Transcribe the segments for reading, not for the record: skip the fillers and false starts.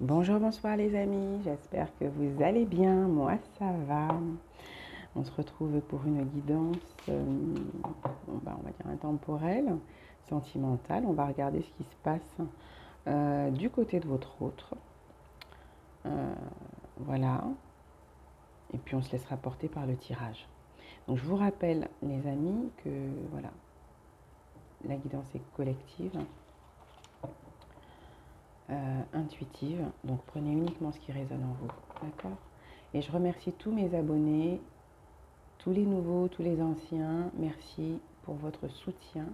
Bonjour, bonsoir les amis, j'espère que vous allez bien, moi ça va. On se retrouve pour une guidance, on va dire intemporelle, sentimentale. On va regarder ce qui se passe du côté de votre autre. Euh, voilà, et puis on se laissera porter par le tirage. Donc je vous rappelle les amis que voilà, la guidance est collective, intuitive, donc prenez uniquement ce qui résonne en vous, d'accord? Et je remercie tous mes abonnés, tous les nouveaux, tous les anciens. Merci pour votre soutien,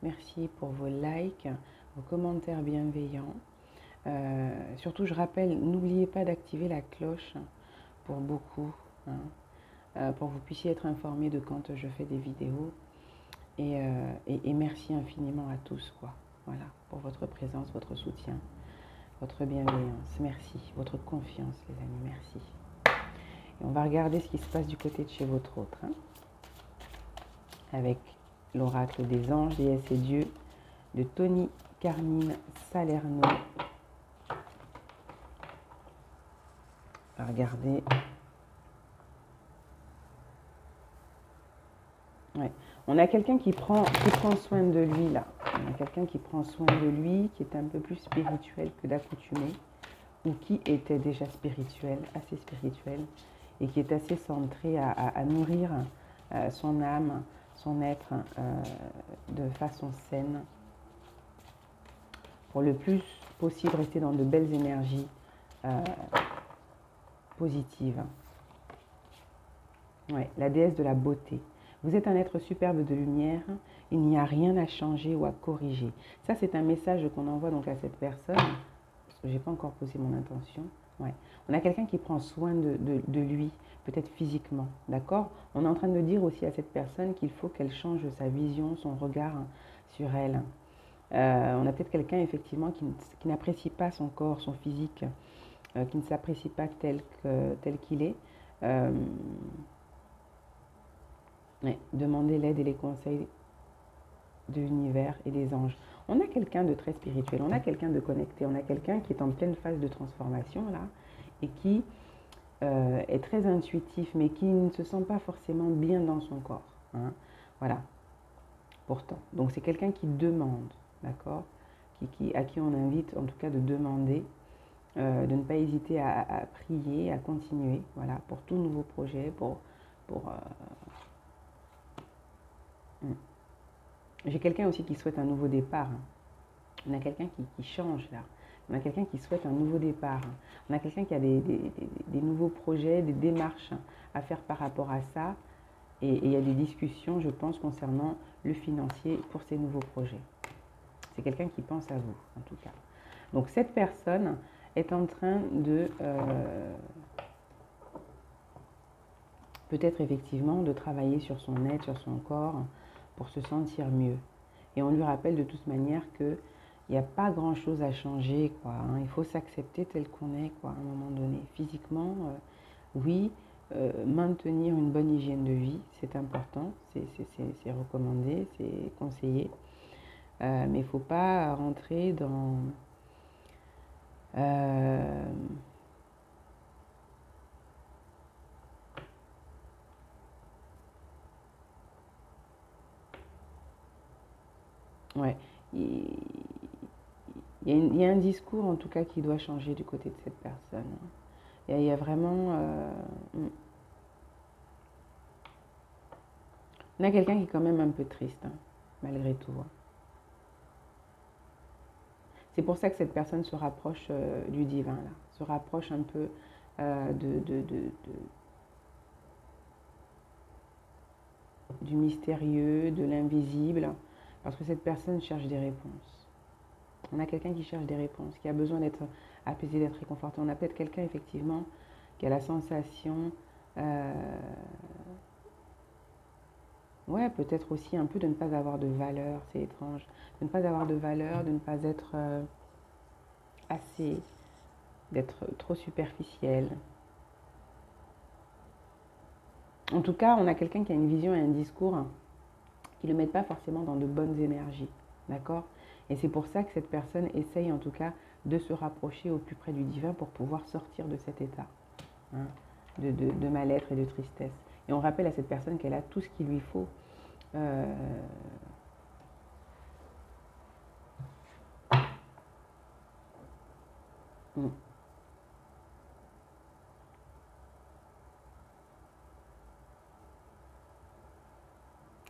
merci pour vos likes, vos commentaires bienveillants. Surtout, je rappelle, n'oubliez pas d'activer la cloche pour beaucoup, hein, pour que vous puissiez être informés de quand je fais des vidéos. Et merci infiniment à tous, quoi. Voilà, pour votre présence, votre soutien, votre bienveillance. Merci, votre confiance, les amis, merci. Et on va regarder ce qui se passe du côté de chez votre autre, hein, avec l'oracle des anges, déesses et dieux de Tony Carmine Salerno. On va regarder. Ouais. On a quelqu'un qui prend soin de lui là. On a quelqu'un qui prend soin de lui, qui est un peu plus spirituel que d'accoutumée, ou qui était déjà spirituel, assez spirituel, et qui est assez centré à nourrir son âme, son être de façon saine, pour le plus possible rester dans de belles énergies positives. Ouais, la déesse de la beauté. Vous êtes un être superbe de lumière, il n'y a rien à changer ou à corriger. Ça, c'est un message qu'on envoie donc à cette personne, parce que je n'ai pas encore posé mon intention. Ouais. On a quelqu'un qui prend soin de lui, peut-être physiquement, d'accord? On est en train de dire aussi à cette personne qu'il faut qu'elle change sa vision, son regard sur elle. On a peut-être quelqu'un effectivement qui n'apprécie pas son corps, son physique, qui ne s'apprécie pas tel qu'il est. Ouais, demandez l'aide et les conseils de l'univers et des anges. On a quelqu'un de très spirituel, on a quelqu'un de connecté, on a quelqu'un qui est en pleine phase de transformation là et qui est très intuitif mais qui ne se sent pas forcément bien dans son corps, hein. Voilà, pourtant. Donc c'est quelqu'un qui demande, d'accord, à qui on invite en tout cas de demander, de ne pas hésiter à prier, à continuer, voilà, pour tout nouveau projet, pour J'ai quelqu'un aussi qui souhaite un nouveau départ, hein. On a quelqu'un qui change là. On a quelqu'un qui souhaite un nouveau départ, hein. On a quelqu'un qui a des nouveaux projets, des démarches à faire par rapport à ça. Et il y a des discussions, je pense, concernant le financier pour ces nouveaux projets. C'est quelqu'un qui pense à vous, en tout cas. Donc cette personne est en train de peut-être effectivement de travailler sur son être, sur son corps, pour se sentir mieux. Et on lui rappelle de toute manière qu'il n'y a pas grand-chose à changer, quoi, hein. Il faut s'accepter tel qu'on est, quoi, à un moment donné. Physiquement, oui, maintenir une bonne hygiène de vie, c'est important, c'est recommandé, c'est conseillé. Mais il ne faut pas rentrer dans... ouais, il y a un discours en tout cas qui doit changer du côté de cette personne. Il y a vraiment... on a quelqu'un qui est quand même un peu triste, hein, malgré tout, hein. C'est pour ça que cette personne se rapproche du divin, là, se rapproche un peu du mystérieux, de l'invisible, parce que cette personne cherche des réponses. On a quelqu'un qui cherche des réponses, qui a besoin d'être apaisé, d'être réconforté. On a peut-être quelqu'un, effectivement, qui a la sensation, ouais, peut-être aussi un peu de ne pas avoir de valeur, c'est étrange, de ne pas avoir de valeur, de ne pas être assez, d'être trop superficiel. En tout cas, on a quelqu'un qui a une vision et un discours qui ne le mettent pas forcément dans de bonnes énergies, d'accord? Et c'est pour ça que cette personne essaye en tout cas de se rapprocher au plus près du divin pour pouvoir sortir de cet état, hein, de mal-être et de tristesse. Et on rappelle à cette personne qu'elle a tout ce qu'il lui faut. Mm.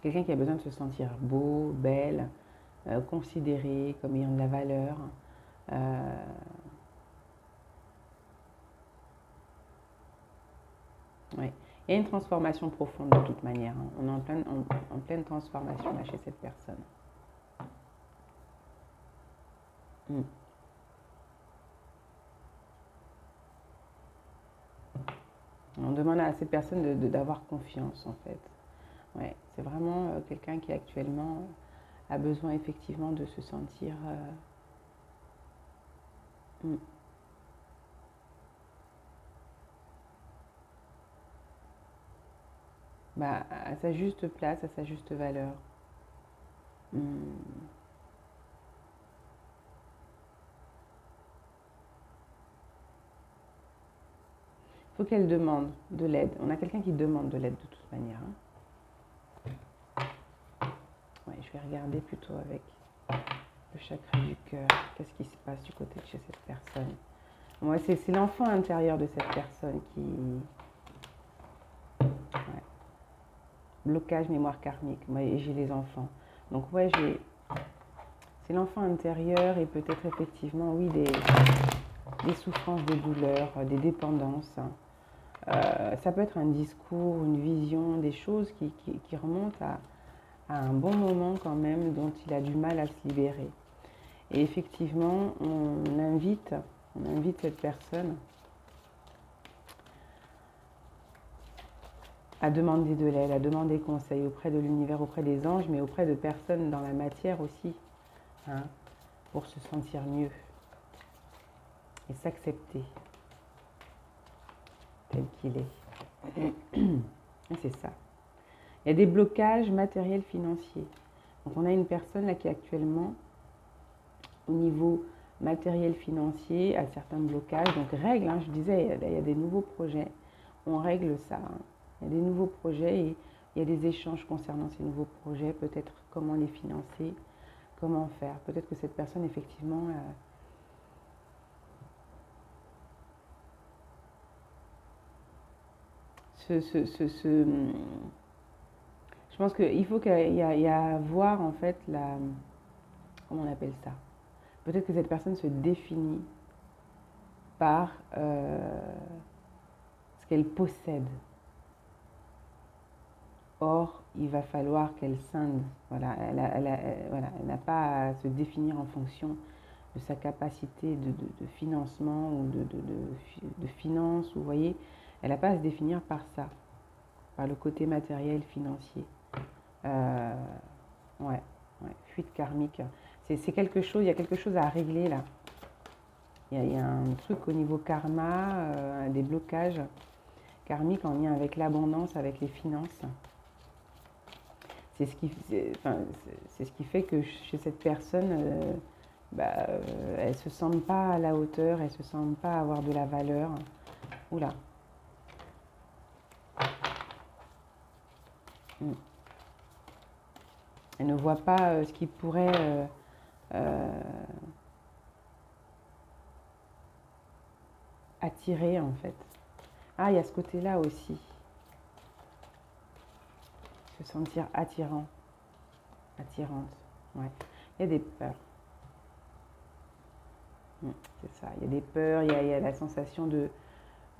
Quelqu'un qui a besoin de se sentir beau, belle, considéré comme ayant de la valeur. Ouais. Il y a une transformation profonde de toute manière, hein. On est en pleine transformation là, chez cette personne. Mm. On demande à cette personne d'avoir confiance en fait. Ouais, c'est vraiment quelqu'un qui actuellement a besoin effectivement de se sentir... bah, à sa juste place, à sa juste valeur. Il faut qu'elle demande de l'aide. On a quelqu'un qui demande de l'aide de toute manière, hein. Ouais, je vais regarder plutôt avec le chakra du cœur. Qu'est-ce qui se passe du côté de chez cette personne? Ouais, c'est l'enfant intérieur de cette personne qui... Ouais. Blocage mémoire karmique. Moi, j'ai les enfants. Donc ouais, c'est l'enfant intérieur et peut-être effectivement, oui, des souffrances, des douleurs, des dépendances. Ça peut être un discours, une vision, des choses qui remontent à un bon moment quand même dont il a du mal à se libérer. Et effectivement, on invite cette personne à demander de l'aide, à demander conseil auprès de l'univers, auprès des anges, mais auprès de personnes dans la matière aussi, hein, pour se sentir mieux et s'accepter tel qu'il est. Et c'est ça. Il y a des blocages matériels financiers. Donc on a une personne là qui actuellement, au niveau matériel financier, a certains blocages. Donc règle, hein, je disais, il y a des nouveaux projets. On règle ça, hein. Il y a des nouveaux projets et il y a des échanges concernant ces nouveaux projets. Peut-être comment les financer, comment faire. Peut-être que cette personne, effectivement... je pense qu'il faut qu'il y a à voir en fait la... Comment on appelle ça? Peut-être que cette personne se définit par ce qu'elle possède. Or, il va falloir qu'elle scinde. Voilà, elle n'a pas à se définir en fonction de sa capacité de financement ou de finance. Vous voyez, elle n'a pas à se définir par ça, par le côté matériel, financier. Ouais, fuite karmique. C'est quelque chose, il y a quelque chose à régler là. Il y a un truc au niveau karma, des blocages karmiques en lien avec l'abondance, avec les finances. C'est ce qui fait que chez cette personne, elle ne se sent pas à la hauteur, elle ne se sent pas avoir de la valeur. Oula. Elle ne voit pas ce qui pourrait attirer en fait. Ah, il y a ce côté-là aussi. Se sentir attirant, attirante. Ouais. Il y a des peurs. C'est ça. Il y a des peurs, il y a la sensation de...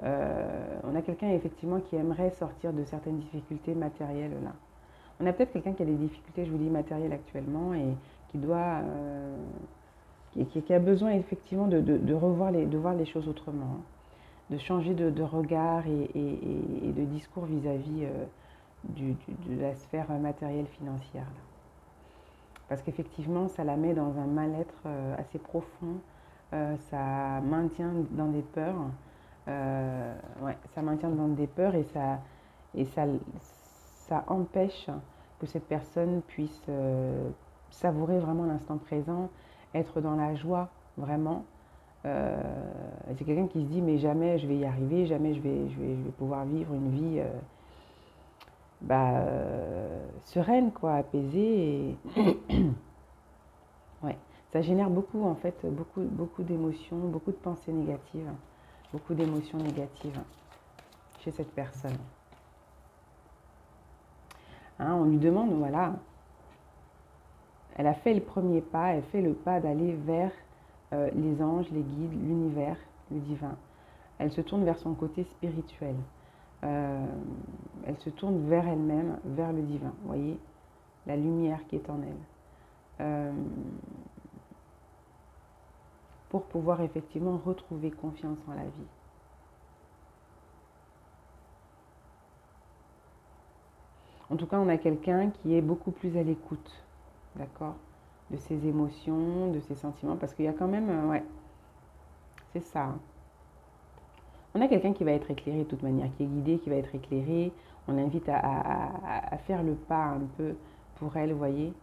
on a quelqu'un effectivement qui aimerait sortir de certaines difficultés matérielles là. On a peut-être quelqu'un qui a des difficultés, je vous dis, matérielles actuellement et qui doit... qui a besoin effectivement de revoir de voir les choses autrement, hein, de changer de regard et de discours vis-à-vis de la sphère matérielle financière. Là. Parce qu'effectivement, ça la met dans un mal-être assez profond, ça maintient dans des peurs, ça maintient dans des peurs et ça empêche que cette personne puisse savourer vraiment l'instant présent, être dans la joie vraiment, C'est quelqu'un qui se dit mais jamais je vais y arriver, jamais je vais pouvoir vivre une vie sereine, quoi, apaisée. Ouais, ça génère beaucoup en fait, beaucoup d'émotions, beaucoup de pensées négatives, beaucoup d'émotions négatives chez cette personne. Hein, on lui demande, voilà, elle a fait le premier pas, elle fait le pas d'aller vers les anges, les guides, l'univers, le divin. Elle se tourne vers son côté spirituel. Elle se tourne vers elle-même, vers le divin. Vous voyez, la lumière qui est en elle. Pour pouvoir effectivement retrouver confiance en la vie. En tout cas, on a quelqu'un qui est beaucoup plus à l'écoute, d'accord, de ses émotions, de ses sentiments, parce qu'il y a quand même, ouais, c'est ça. Hein. On a quelqu'un qui va être éclairé de toute manière, qui est guidé, qui va être éclairé. On l'invite à faire le pas un peu pour elle, vous voyez.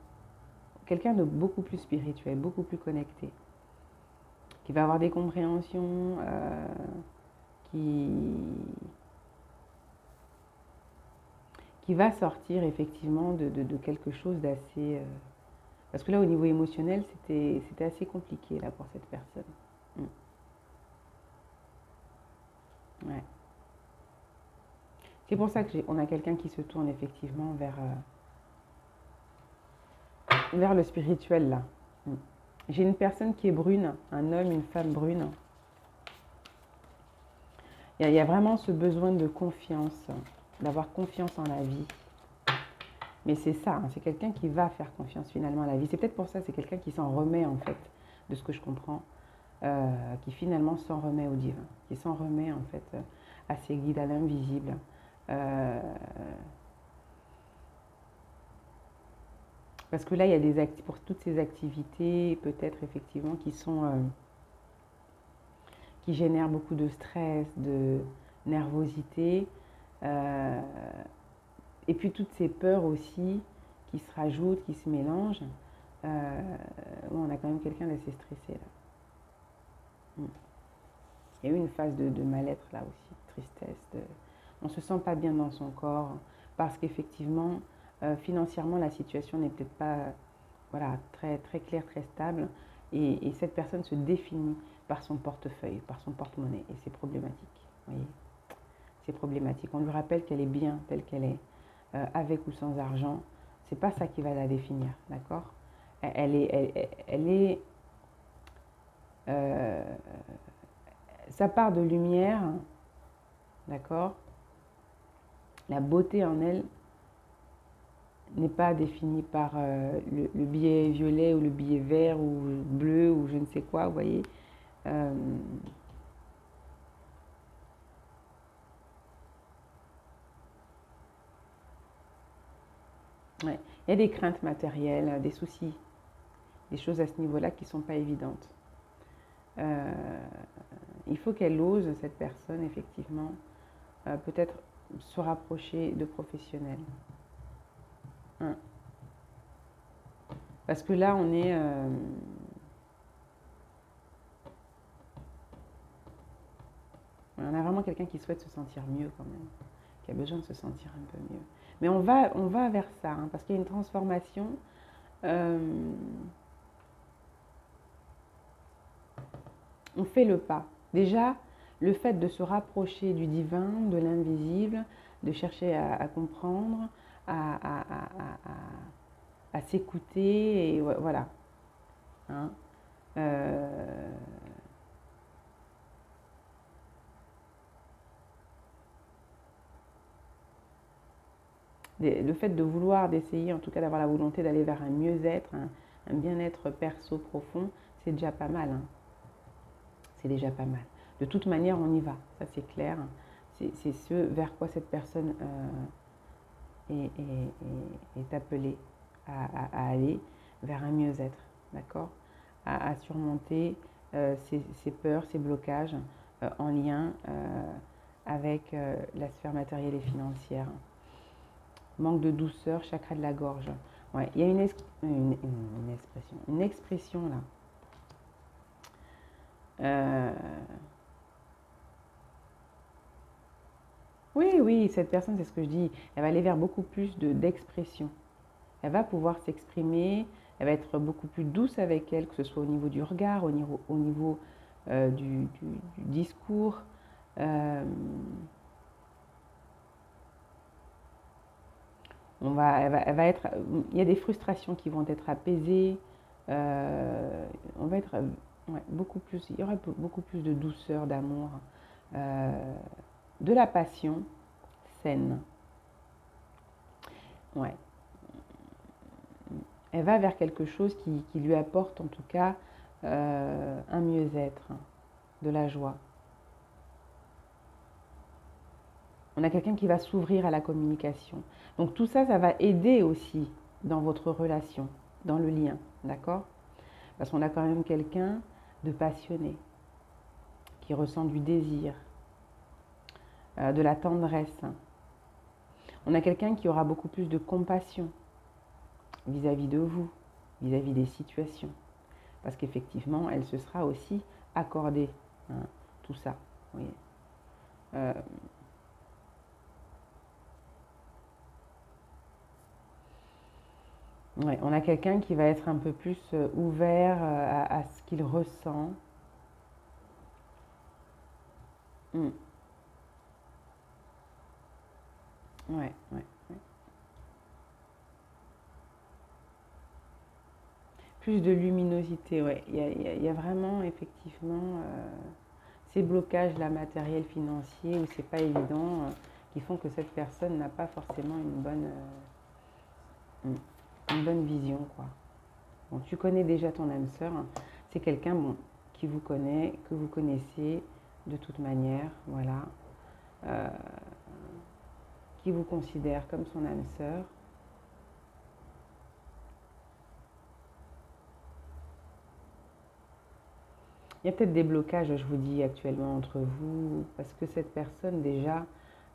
Quelqu'un de beaucoup plus spirituel, beaucoup plus connecté, qui va avoir des compréhensions, qui va sortir effectivement de quelque chose d'assez... parce que là, au niveau émotionnel, c'était assez compliqué là, pour cette personne. Ouais. C'est pour ça qu'on a quelqu'un qui se tourne effectivement vers le spirituel là. J'ai une personne qui est brune, un homme, une femme brune. Il y a vraiment ce besoin de confiance, d'avoir confiance en la vie. Mais c'est ça, hein, c'est quelqu'un qui va faire confiance finalement à la vie. C'est peut-être pour ça, c'est quelqu'un qui s'en remet en fait, de ce que je comprends, qui finalement s'en remet au divin, qui s'en remet en fait à ses guides, à l'invisible. Parce que là, il y a pour toutes ces activités, peut-être effectivement, qui génèrent beaucoup de stress, de nervosité. Et puis toutes ces peurs aussi qui se rajoutent, qui se mélangent. On a quand même quelqu'un d'assez stressé là. Il y a eu une phase de mal-être là aussi, tristesse. On ne se sent pas bien dans son corps parce qu'effectivement, financièrement, la situation n'est peut-être pas voilà, très, très claire, très stable. Et cette personne se définit par son portefeuille, par son porte-monnaie. Et c'est problématique. Vous voyez, c'est problématique. On lui rappelle qu'elle est bien telle qu'elle est, avec ou sans argent. C'est pas ça qui va la définir, d'accord? Elle est sa part de lumière, d'accord? La beauté en elle n'est pas définie par le billet violet ou le billet vert ou bleu ou je ne sais quoi, vous voyez. Ouais. Il y a des craintes matérielles, des soucis, des choses à ce niveau-là qui ne sont pas évidentes. Il faut qu'elle ose, cette personne, effectivement, peut-être se rapprocher de professionnels. Hein. Parce que là, on a vraiment quelqu'un qui souhaite se sentir mieux quand même, qui a besoin de se sentir un peu mieux. Mais on va vers ça, hein, parce qu'il y a une transformation. On fait le pas. Déjà, le fait de se rapprocher du divin, de l'invisible, de chercher à comprendre, à s'écouter, et voilà. Hein. Le fait de vouloir, d'essayer, en tout cas d'avoir la volonté d'aller vers un mieux-être, un bien-être perso profond, c'est déjà pas mal. Hein. C'est déjà pas mal. De toute manière, on y va, ça c'est clair. C'est ce vers quoi cette personne est appelée à aller, vers un mieux-être, d'accord? À surmonter ses peurs, ses blocages en lien avec la sphère matérielle et financière. Manque de douceur, chakra de la gorge. Ouais, il y a une expression là. Euh, oui, oui, cette personne, c'est ce que je dis, elle va aller vers beaucoup plus d'expression. Elle va pouvoir s'exprimer, elle va être beaucoup plus douce avec elle, que ce soit au niveau du regard, au niveau du discours. Euh, elle va être, il y a des frustrations qui vont être apaisées. On va être ouais, beaucoup plus, il y aura beaucoup plus de douceur, d'amour, euh, de la passion saine. Ouais. Elle va vers quelque chose qui lui apporte en tout cas un mieux-être, de la joie. On a quelqu'un qui va s'ouvrir à la communication. Donc tout ça, ça va aider aussi dans votre relation, dans le lien, d'accord? Parce qu'on a quand même quelqu'un de passionné, qui ressent du désir, de la tendresse. On a quelqu'un qui aura beaucoup plus de compassion vis-à-vis de vous, vis-à-vis des situations. Parce qu'effectivement, elle se sera aussi accordée, hein, tout ça. Oui. Euh, ouais, on a quelqu'un qui va être un peu plus ouvert à ce qu'il ressent. Mm. Ouais, ouais, ouais. Plus de luminosité, ouais. Il y a vraiment, effectivement, ces blocages là, matériels, financiers, où c'est pas évident, qui font que cette personne n'a pas forcément une bonne vision, quoi. Bon, tu connais déjà ton âme sœur, hein. C'est quelqu'un, bon, qui vous connaît, que vous connaissez de toute manière, voilà, euh, qui vous considère comme son âme sœur. Il y a peut-être des blocages, je vous dis, actuellement entre vous, parce que cette personne, déjà,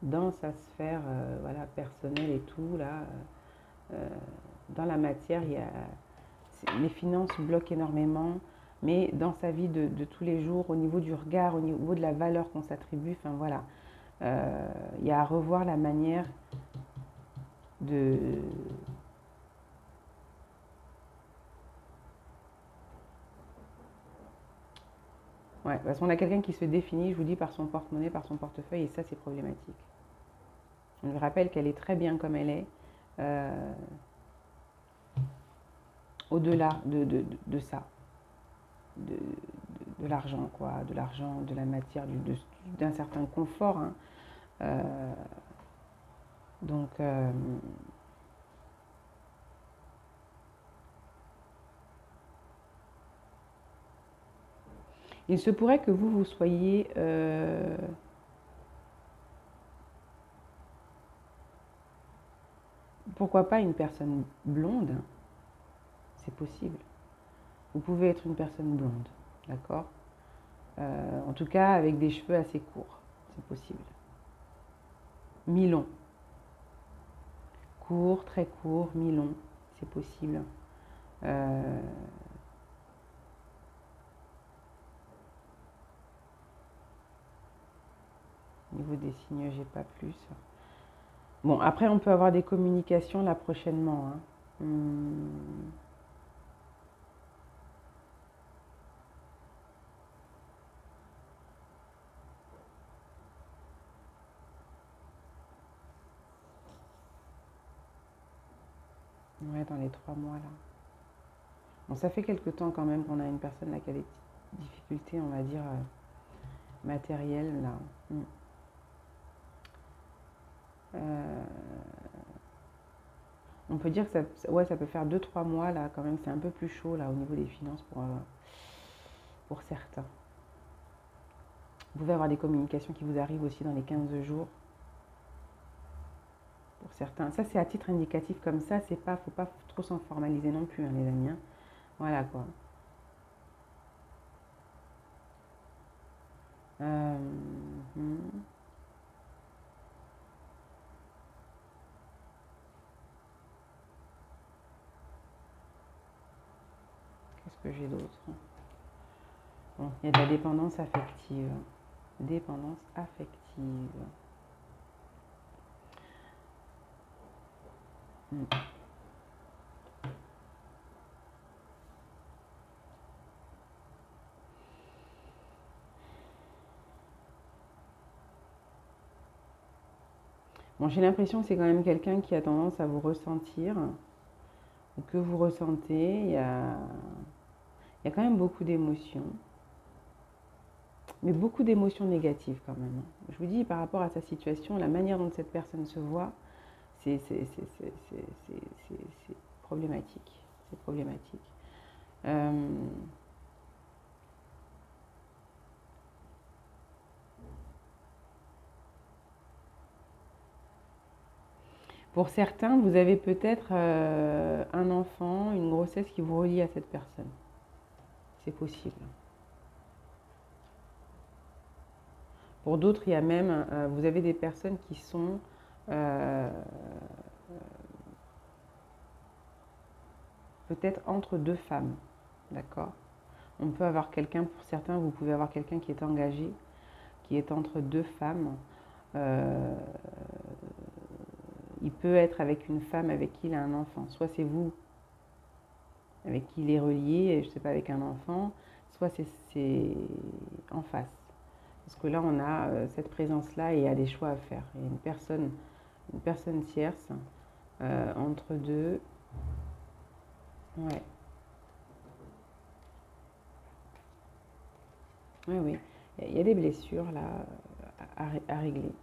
dans sa sphère voilà, personnelle et tout, là, euh, dans la matière, les finances bloquent énormément, mais dans sa vie de tous les jours, au niveau du regard, au niveau de la valeur qu'on s'attribue, enfin voilà, il y a à revoir la manière de, ouais, parce qu'on a quelqu'un qui se définit, je vous dis, par son porte-monnaie, par son portefeuille, et ça, c'est problématique. On lui rappelle qu'elle est très bien comme elle est, euh, au-delà de ça, de, de l'argent, quoi, de l'argent, de la matière, d'un certain confort, hein. Euh, donc, il se pourrait que vous soyez, pourquoi pas une personne blonde, c'est possible. Vous pouvez être une personne blonde, d'accord? En tout cas, avec des cheveux assez courts, c'est possible. Mi-long, court, très court, mi-long, c'est possible. Euh, au niveau des signes, j'ai pas plus. Bon, après, on peut avoir des communications là prochainement, hein. Ouais, dans les 3 mois là. Bon, ça fait quelque temps quand même qu'on a une personne là qui a des petites difficultés, on va dire, matérielles là. Euh, on peut dire que ouais, ça peut faire 2 3 mois là quand même, c'est un peu plus chaud là au niveau des finances pour certains. Vous pouvez avoir des communications qui vous arrivent aussi dans les 15 jours pour certains. Ça c'est à titre indicatif comme ça, c'est pas, faut pas trop s'en formaliser non plus, hein, les amis, hein. Voilà quoi. Euh, hmm, Qu'est-ce que j'ai d'autre? Bon, il y a de la dépendance affective. Dépendance affective. Hmm. Bon, j'ai l'impression que c'est quand même quelqu'un qui a tendance à vous ressentir, ou que vous ressentez. Il y a quand même beaucoup d'émotions, mais beaucoup d'émotions négatives quand même. Je vous dis, par rapport à sa situation, la manière dont cette personne se voit, c'est problématique. C'est problématique. Euh, pour certains, vous avez peut-être un enfant, une grossesse qui vous relie à cette personne. C'est possible. Pour d'autres, il y a même, vous avez des personnes qui sont euh, peut-être entre deux femmes, d'accord? On peut avoir quelqu'un, pour certains, vous pouvez avoir quelqu'un qui est engagé, qui est entre deux femmes. Euh, il peut être avec une femme avec qui il a un enfant. Soit c'est vous avec qui il est relié, je ne sais pas, avec un enfant, soit c'est en face. Parce que là, on a cette présence-là et il y a des choix à faire. Il y a une personne tierce entre deux. Ouais, oui, oui. Il y a des blessures là à régler.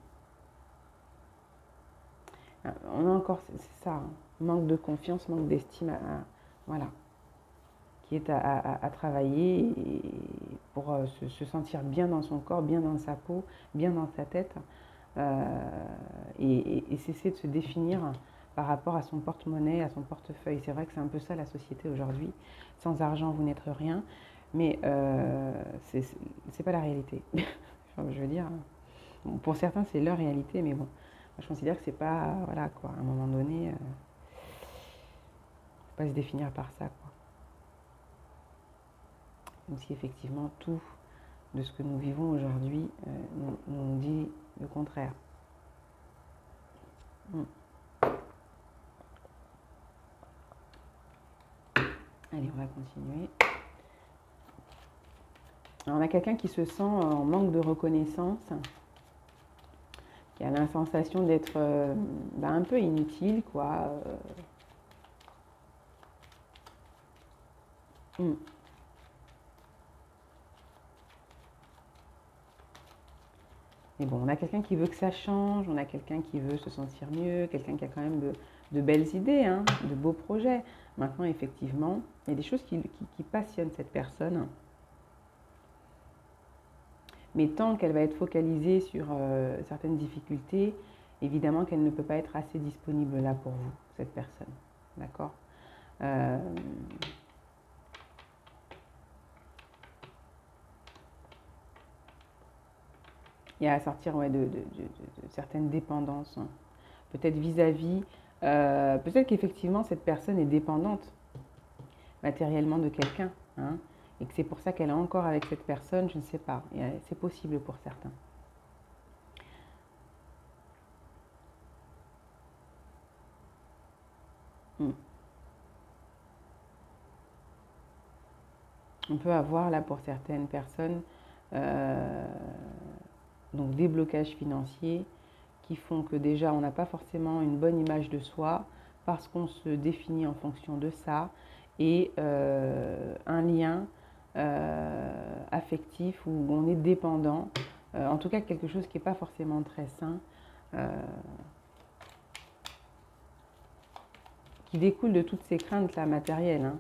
On a encore, c'est ça, hein, manque de confiance, manque d'estime, voilà, qui est à travailler pour se sentir bien dans son corps, bien dans sa peau, bien dans sa tête, et cesser de se définir par rapport à son porte-monnaie, à son portefeuille. C'est vrai que c'est un peu ça la société aujourd'hui. Sans argent, vous n'êtes rien, mais c'est pas la réalité. Enfin, je veux dire, bon, pour certains, c'est leur réalité, mais bon, moi, je considère que c'est pas, voilà quoi, à un moment donné, faut pas se définir par ça, quoi. Même si effectivement tout de ce que nous vivons aujourd'hui nous dit le contraire. Mm. Allez, on va continuer. Alors, on a quelqu'un qui se sent en manque de reconnaissance, qui a la sensation d'être un peu inutile, quoi. Mm. Mais bon, on a quelqu'un qui veut que ça change, on a quelqu'un qui veut se sentir mieux, quelqu'un qui a quand même de belles idées, hein, de beaux projets. Maintenant, effectivement, il y a des choses qui passionnent cette personne. Mais tant qu'elle va être focalisée sur certaines difficultés, évidemment qu'elle ne peut pas être assez disponible là pour vous, cette personne. D'accord. euh, Il y a à sortir, ouais, de certaines dépendances, hein. Peut-être vis-à-vis, peut-être qu'effectivement cette personne est dépendante matériellement de quelqu'un, hein, et que c'est pour ça qu'elle est encore avec cette personne, je ne sais pas. C'est possible pour certains. Mm. On peut avoir là pour certaines personnes euh, donc des blocages financiers qui font que déjà on n'a pas forcément une bonne image de soi parce qu'on se définit en fonction de ça, et un lien affectif où on est dépendant, en tout cas quelque chose qui n'est pas forcément très sain, euh, qui découle de toutes ces craintes là matérielles, hein.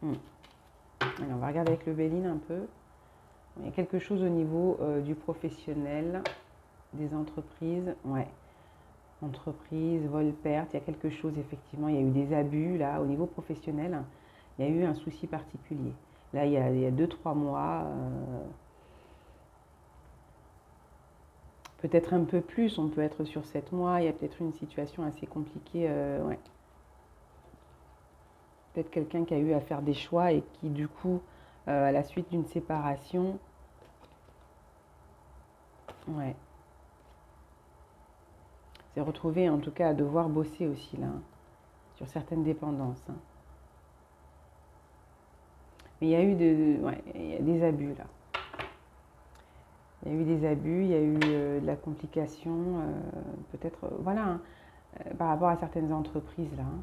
Mm. Alors, on va regarder avec le Béline un peu. Il y a quelque chose au niveau du professionnel, des entreprises, ouais. Entreprise, vol-perte, il y a quelque chose effectivement, il y a eu des abus là au niveau professionnel, il y a eu un souci particulier. Là, il y a 2-3 mois, peut-être un peu plus, on peut être sur 7 mois, il y a peut-être une situation assez compliquée, ouais. Peut-être quelqu'un qui a eu à faire des choix et qui du coup à la suite d'une séparation. Ouais. C'est retrouvé en tout cas à devoir bosser aussi là, hein, sur certaines dépendances, hein. Mais il y a eu ouais, il y a des abus là. Il y a eu des abus, il y a eu de la complication, peut-être, voilà, hein, par rapport à certaines entreprises là, hein.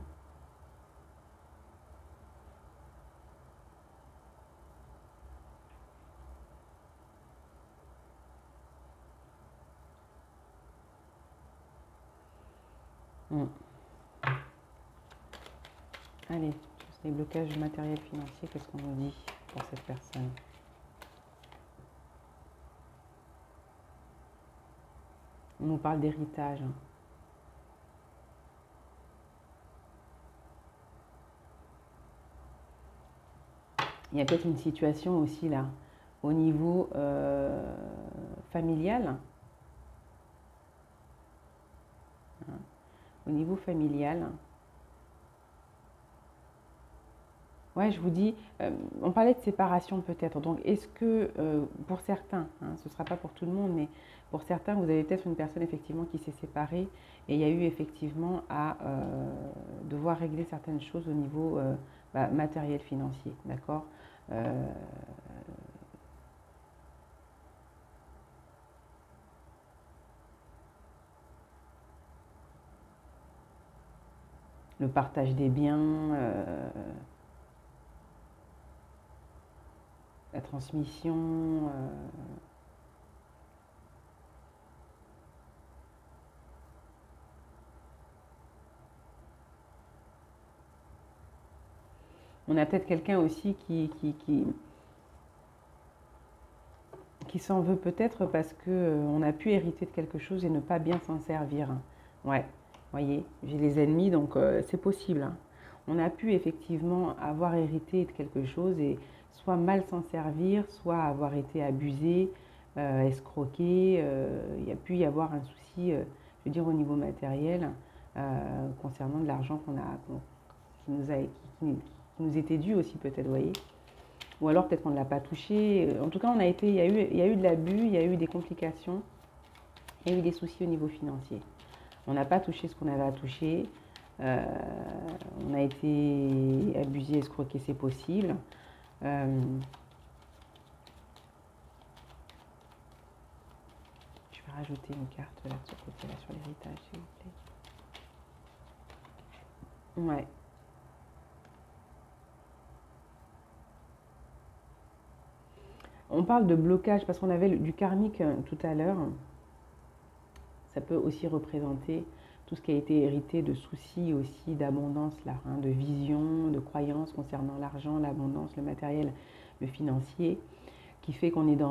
Mm. Allez, sur les blocages matériels financiers, qu'est-ce qu'on nous dit pour cette personne? On nous parle d'héritage, hein. Il y a peut-être une situation aussi là, au niveau familial, hein. Au niveau familial. Ouais, je vous dis, on parlait de séparation peut-être. Donc, est-ce que pour certains, hein, ce ne sera pas pour tout le monde, mais pour certains, vous avez peut-être une personne effectivement qui s'est séparée et il y a eu effectivement à devoir régler certaines choses au niveau matériel financier, d'accord? Euh, le partage des biens, la transmission. On a peut-être quelqu'un aussi qui s'en veut peut-être parce qu'on a pu hériter de quelque chose et ne pas bien s'en servir. Ouais, voyez, j'ai les ennemis, donc c'est possible, hein. On a pu effectivement avoir hérité de quelque chose et soit mal s'en servir, soit avoir été abusé, escroqué. Il y a pu y avoir un souci, je veux dire, au niveau matériel, concernant de l'argent qui nous a, qui nous était dû aussi peut-être, vous voyez. Ou alors peut-être qu'on ne l'a pas touché. En tout cas, il y a eu de l'abus, il y a eu des complications, il y a eu des soucis au niveau financier. On n'a pas touché ce qu'on avait à toucher. Euh, on a été abusé, escroqué, c'est possible. Je vais rajouter une carte là de ce côté-là sur l'héritage, s'il vous plaît. Ouais. On parle de blocage parce qu'on avait du karmique tout à l'heure. Ça peut aussi représenter tout ce qui a été hérité de soucis aussi d'abondance là, hein, de vision, de croyances concernant l'argent, l'abondance, le matériel, le financier, qui fait qu'on est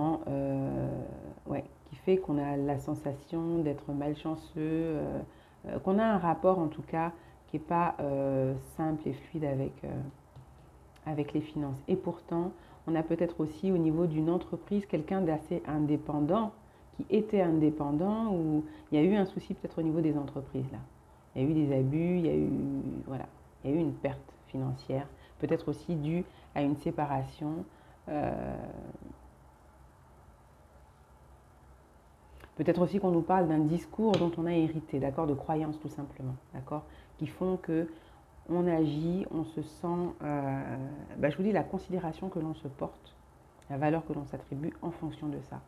ouais, qui fait qu'on a la sensation d'être malchanceux, qu'on a un rapport en tout cas qui n'est pas simple et fluide avec les finances. Et pourtant, on a peut-être aussi au niveau d'une entreprise quelqu'un d'assez indépendant, qui était indépendant, ou il y a eu un souci peut-être au niveau des entreprises là. Il y a eu des abus, il y a eu, voilà, il y a eu une perte financière, peut-être aussi due à une séparation. euh, Peut-être aussi qu'on nous parle d'un discours dont on a hérité, d'accord, de croyances tout simplement, d'accord, qui font que on agit, on se sent, je vous dis, la considération que l'on se porte, la valeur que l'on s'attribue en fonction de ça,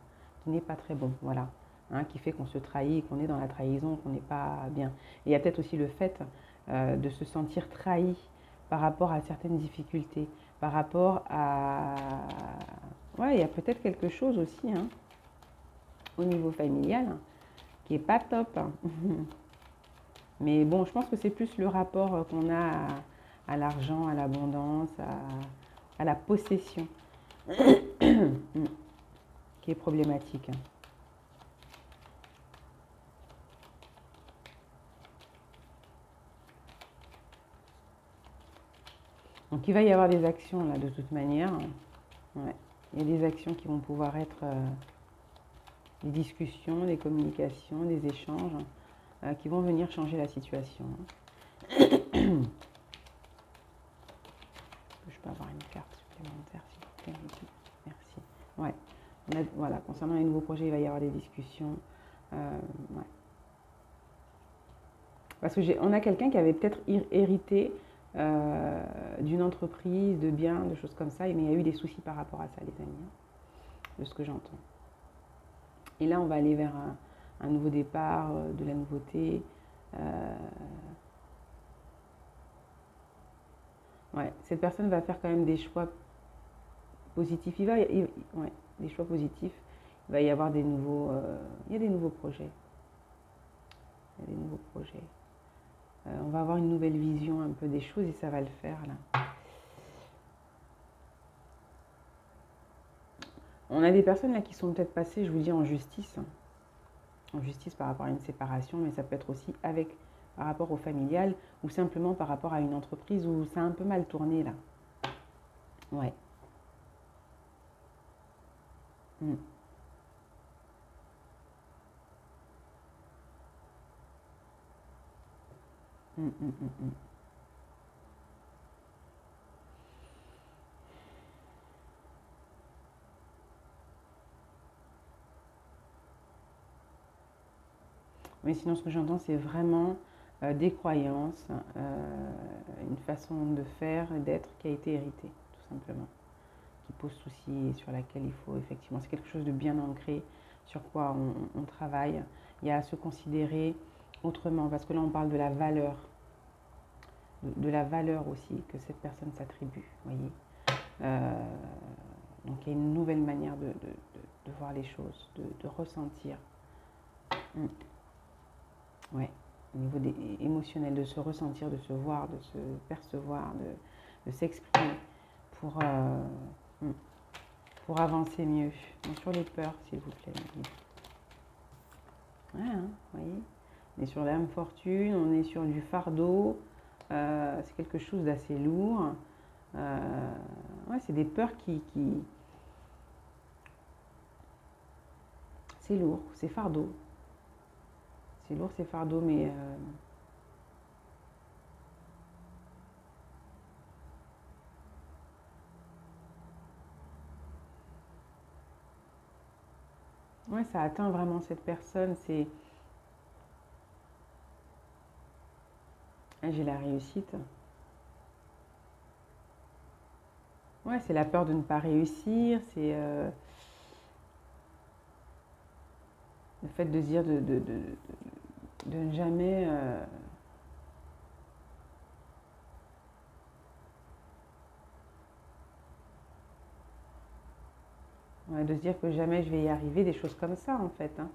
qui n'est pas très bon, voilà, hein, qui fait qu'on se trahit, qu'on est dans la trahison, qu'on n'est pas bien. Et il y a peut-être aussi le fait de se sentir trahi par rapport à certaines difficultés, par rapport à... Ouais, il y a peut-être quelque chose aussi, hein, au niveau familial, hein, qui est pas top, hein. Mais bon, je pense que c'est plus le rapport qu'on a à l'argent, à l'abondance, à la possession qui est problématique. Donc il va y avoir des actions là de toute manière. Ouais. Il y a des actions qui vont pouvoir être des discussions, des communications, des échanges qui vont venir changer la situation. Je peux avoir une carte supplémentaire s'il vous plaît. Merci. Ouais. Voilà, concernant les nouveaux projets, il va y avoir des discussions. Ouais. Parce que on a quelqu'un qui avait peut-être hérité d'une entreprise, de biens, de choses comme ça, mais il y a eu des soucis par rapport à ça, les amis, hein, de ce que j'entends. Et là, on va aller vers un nouveau départ, de la nouveauté. Ouais, cette personne va faire quand même des choix positifs. Ouais, des choix positifs. Il va y avoir des nouveaux, il y a des nouveaux projets. Il y a des nouveaux projets. On va avoir une nouvelle vision un peu des choses et ça va le faire là. On a des personnes là qui sont peut-être passées, je vous dis, en justice. En justice par rapport à une séparation, mais ça peut être aussi par rapport au familial ou simplement par rapport à une entreprise où ça a un peu mal tourné là. Ouais. Mm. Mm, mm, mm, mm. Mais sinon, ce que j'entends, c'est vraiment des croyances, une façon de faire et d'être qui a été héritée, tout simplement, qui pose souci et sur laquelle il faut effectivement, c'est quelque chose de bien ancré, sur quoi on travaille. Il y a à se considérer autrement, parce que là, on parle de la valeur, de la valeur aussi que cette personne s'attribue, voyez. Donc, il y a une nouvelle manière de voir les choses, de ressentir. Mm. Ouais, au niveau émotionnel, de se ressentir, de se voir, de se percevoir, de s'exprimer pour, hmm, pour avancer mieux. Donc sur les peurs, s'il vous plaît. Ouais, hein, voyez. On est sur l'âme fortune, on est sur du fardeau. C'est quelque chose d'assez lourd. Ouais, c'est des peurs qui... C'est lourd, c'est fardeau. C'est lourd, c'est fardeau, mais... Ouais, ça atteint vraiment cette personne. C'est... Ah, j'ai la réussite. Ouais, c'est la peur de ne pas réussir, c'est le fait de se dire de ne jamais... ouais, de se dire que jamais je vais y arriver, des choses comme ça en fait, hein.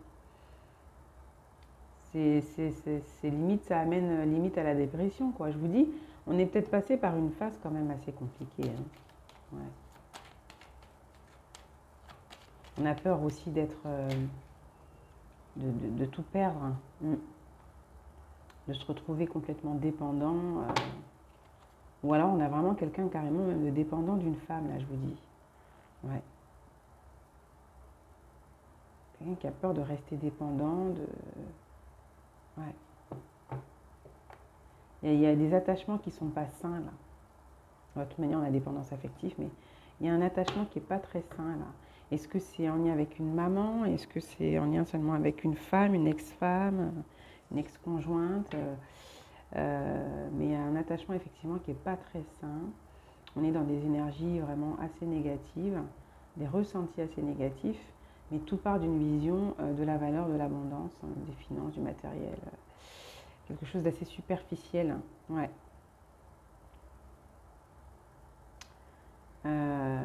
C'est limite, ça amène limite à la dépression, quoi. Je vous dis, on est peut-être passé par une phase quand même assez compliquée, hein. Ouais. On a peur aussi d'être... de tout perdre, hein. De se retrouver complètement dépendant. Ou alors on a vraiment quelqu'un carrément même de dépendant d'une femme, là, je vous dis. Ouais. Quelqu'un qui a peur de rester dépendant, de... Ouais. Il y a des attachements qui ne sont pas sains, là. De toute manière, on a dépendance affective, mais il y a un attachement qui n'est pas très sain, là. Est-ce que c'est en lien avec une maman? Est-ce que c'est en lien seulement avec une femme, une ex-femme, une ex-conjointe? Mais il y a un attachement, effectivement, qui n'est pas très sain. On est dans des énergies vraiment assez négatives, des ressentis assez négatifs, mais tout part d'une vision de la valeur, de l'abondance, hein, des finances, du matériel. Quelque chose d'assez superficiel. Ouais. Euh...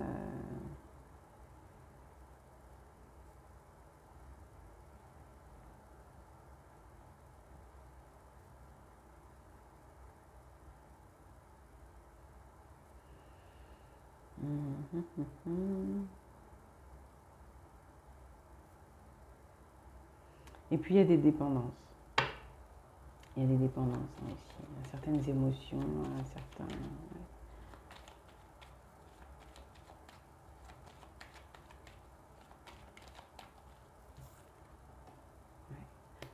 Et puis il y a des dépendances. Il y a des dépendances, hein, aussi. Il y a certaines émotions, certains... Ouais.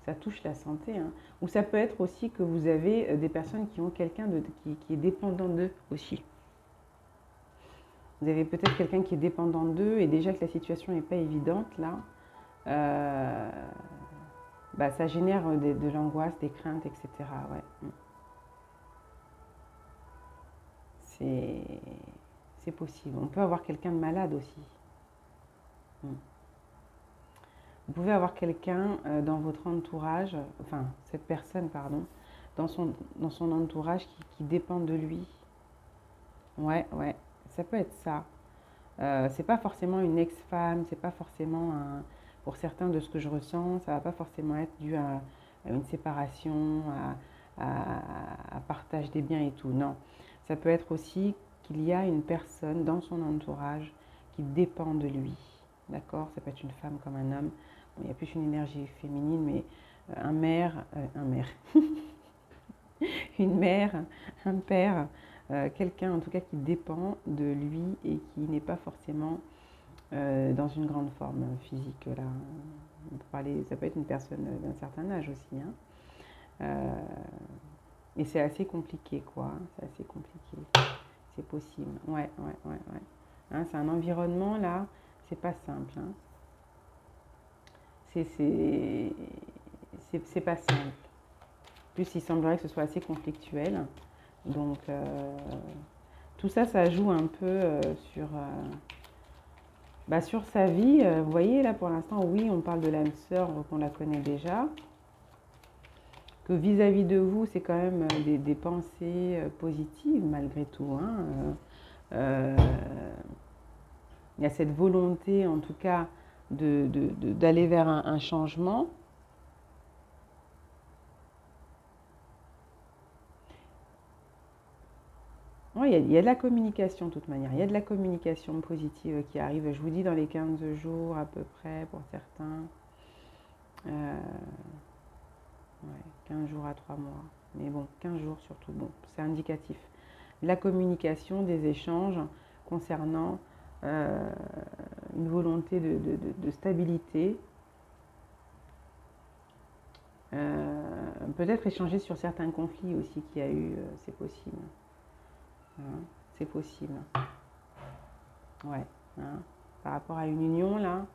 Ça touche la santé, hein. Ou ça peut être aussi que vous avez des personnes qui ont quelqu'un qui est dépendant d'eux aussi. Vous avez peut-être quelqu'un qui est dépendant d'eux et déjà que la situation n'est pas évidente là, euh, bah, ça génère de l'angoisse, des craintes, etc. Ouais. C'est c'est possible. On peut avoir quelqu'un de malade aussi. Mm. Vous pouvez avoir quelqu'un dans votre entourage, enfin cette personne, pardon, dans dans son entourage qui dépend de lui. Ouais, ouais, ça peut être ça. C'est pas forcément une ex-femme, c'est pas forcément un, pour certains de ce que je ressens, ça va pas forcément être dû à une séparation, à partage des biens et tout. Non, ça peut être aussi qu'il y a une personne dans son entourage qui dépend de lui. D'accord? Ça peut être une femme comme un homme. Bon, il y a plus une énergie féminine, mais un mère, une mère, un père, quelqu'un en tout cas qui dépend de lui et qui n'est pas forcément dans une grande forme physique. Là, on peut parler, ça peut être une personne d'un certain âge aussi. Hein. Euh, et c'est assez compliqué, quoi. C'est assez compliqué. C'est possible. Ouais, ouais, ouais, ouais. Hein, c'est un environnement, là, c'est pas simple. Hein. C'est c'est pas simple. Plus, il semblerait que ce soit assez conflictuel. Donc, tout ça, ça joue un peu bah, sur sa vie. Vous voyez, là, pour l'instant, oui, on parle de l'âme sœur, donc on la connaît déjà. Que vis-à-vis de vous, c'est quand même des pensées positives, malgré tout. Hein. Euh, il y a cette volonté, en tout cas, d'aller vers un changement. Ouais, il y a de la communication de toute manière. Il y a de la communication positive qui arrive, je vous dis, dans les 15 jours à peu près pour certains. Euh, ouais, 15 jours à 3 mois. Mais bon, 15 jours surtout. Bon, c'est indicatif. La communication, des échanges concernant une volonté de stabilité. Peut-être échanger sur certains conflits aussi qu'il y a eu, c'est possible. Hein, c'est possible. Ouais. Hein. Par rapport à une union, là,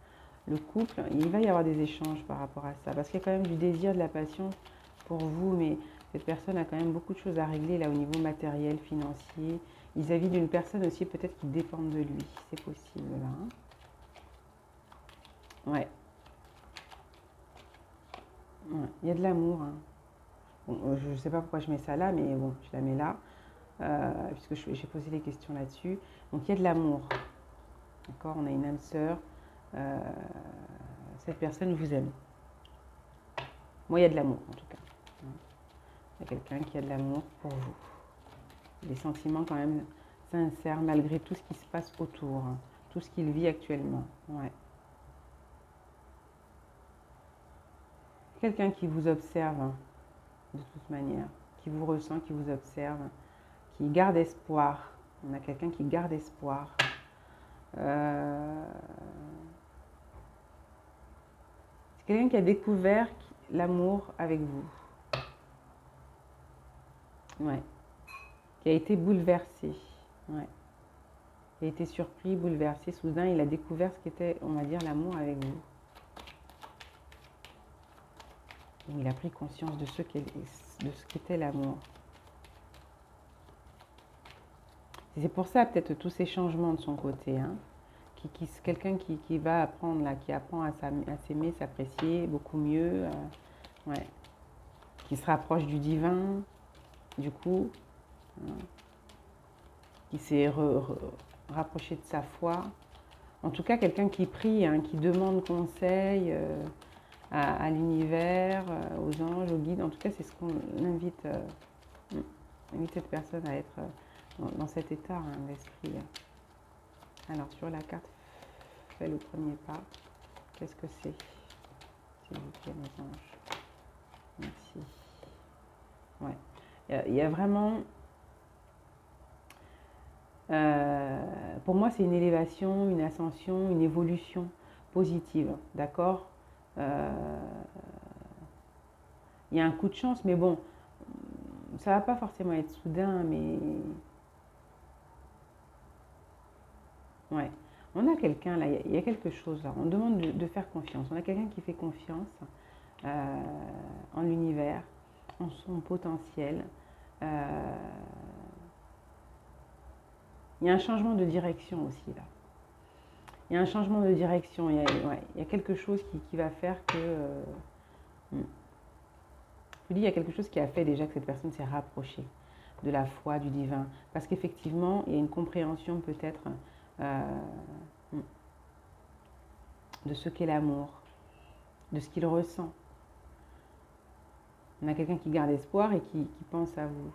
le couple, il va y avoir des échanges par rapport à ça. Parce qu'il y a quand même du désir, de la passion pour vous, mais cette personne a quand même beaucoup de choses à régler là au niveau matériel, financier, vis-à-vis d'une personne aussi peut-être qui dépend de lui. C'est possible là. Hein. Ouais. Ouais. Il y a de l'amour. Hein. Bon, je ne sais pas pourquoi je mets ça là, mais bon, je la mets là, puisque j'ai posé les questions là-dessus. Donc il y a de l'amour. D'accord? On a une âme sœur. Euh, cette personne vous aime. Moi, il y a de l'amour en tout cas. Hein. Il y a quelqu'un qui a de l'amour pour vous. Des sentiments quand même sincères malgré tout ce qui se passe autour, hein, tout ce qu'il vit actuellement. Ouais. Quelqu'un qui vous observe hein, de toute manière, qui vous ressent, qui vous observe, qui garde espoir. On a quelqu'un qui garde espoir. Euh, C'est quelqu'un qui a découvert l'amour avec vous. Ouais. Qui a été bouleversé. Ouais. Qui a été surpris, bouleversé. Soudain, il a découvert ce qu'était, on va dire, l'amour avec vous. Il a pris conscience de ce qu'était l'amour. C'est pour ça peut-être tous ces changements de son côté. Hein, quelqu'un qui va apprendre, là, qui apprend à s'aimer, s'apprécier beaucoup mieux. Ouais, qui se rapproche du divin, du coup. Hein, qui s'est rapproché de sa foi. En tout cas, quelqu'un qui prie, hein, qui demande conseil à l'univers, aux anges, aux guides. En tout cas, c'est ce qu'on invite, invite cette personne à être dans cet état hein, d'esprit. Alors, sur la carte, fais le premier pas. Qu'est-ce que c'est? S'il vous plaît, mes anges. Merci. Ouais. Il y a vraiment... pour moi, c'est une élévation, une ascension, une évolution positive, d'accord. Il y a un coup de chance, mais bon, ça va pas forcément être soudain, mais Ouais. On a quelqu'un là, il y a quelque chose là. On demande de faire confiance. On a quelqu'un qui fait confiance euh, en l'univers, en son potentiel. Euh, il y a un changement de direction aussi là. Il y a un changement de direction. Il y a quelque chose qui va faire que. Je vous dis, il y a quelque chose qui a fait déjà que cette personne s'est rapprochée de la foi, du divin. Parce qu'effectivement, il y a une compréhension peut-être euh, de ce qu'est l'amour, de ce qu'il ressent. On a quelqu'un qui garde espoir et qui pense à vous.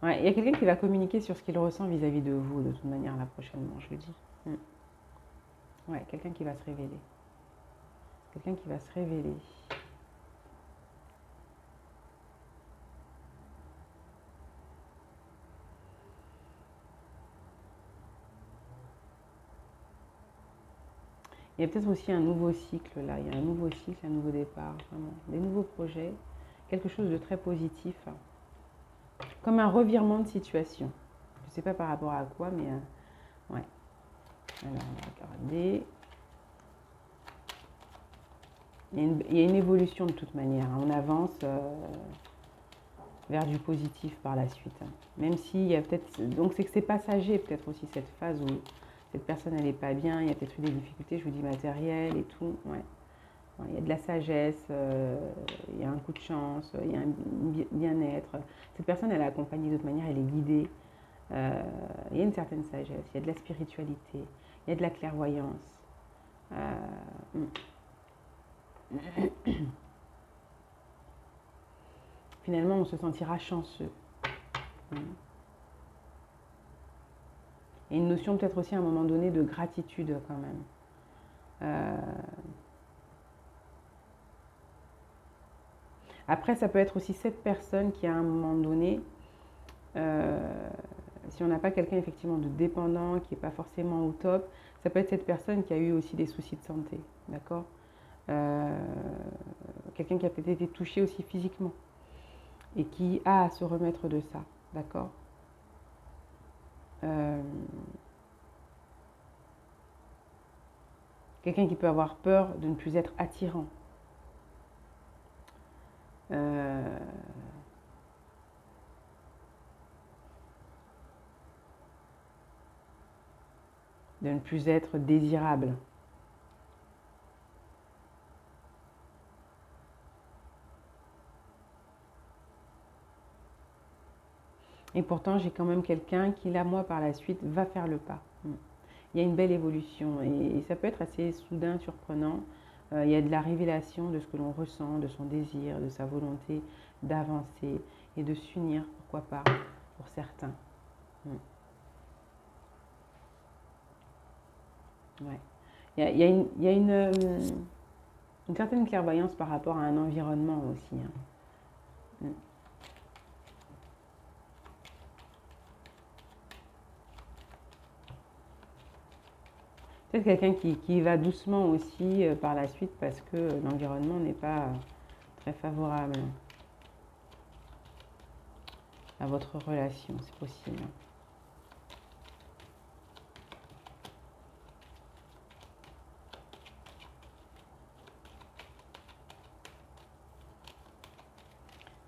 Ouais, il y a quelqu'un qui va communiquer sur ce qu'il ressent vis-à-vis de vous, de toute manière, là, prochainement, je le dis. Ouais, quelqu'un qui va se révéler. Quelqu'un qui va se révéler. Il y a peut-être aussi un nouveau cycle, là. Il y a un nouveau cycle, un nouveau départ, vraiment. Des nouveaux projets. Quelque chose de très positif. Comme un revirement de situation. Je ne sais pas par rapport à quoi, mais ouais. Alors, on va regarder. Il y a une évolution de toute manière. On avance vers du positif par la suite. Même s'il y a peut-être. Donc, c'est que c'est passager, peut-être aussi cette phase où cette personne elle n'est pas bien. Il y a peut-être eu des difficultés, je vous dis matérielles et tout. Ouais. Ouais, il y a de la sagesse, il y a un coup de chance, il y a un bien-être. Cette personne, elle est accompagnée d'autre manière, elle est guidée. Il y a une certaine sagesse, il y a de la spiritualité, il y a de la clairvoyance. Euh, Finalement, on se sentira chanceux. Et une notion peut-être aussi à un moment donné de gratitude quand même. Euh, Après, ça peut être aussi cette personne qui à un moment donné, si on n'a pas quelqu'un effectivement de dépendant, qui n'est pas forcément au top, ça peut être cette personne qui a eu aussi des soucis de santé, d'accord. Quelqu'un qui a peut-être été touché aussi physiquement et qui a à se remettre de ça, d'accord. Euh, Quelqu'un qui peut avoir peur de ne plus être attirant. Euh, de ne plus être désirable. Et pourtant, j'ai quand même quelqu'un qui, là, moi, par la suite, va faire le pas. Il y a une belle évolution et ça peut être assez soudain, surprenant. Il y a de la révélation de ce que l'on ressent, de son désir, de sa volonté d'avancer et de s'unir, pourquoi pas, pour certains. Ouais. Il y a une certaine clairvoyance par rapport à un environnement aussi, hein. Peut-être quelqu'un qui va doucement aussi par la suite parce que l'environnement n'est pas très favorable à votre relation, c'est possible.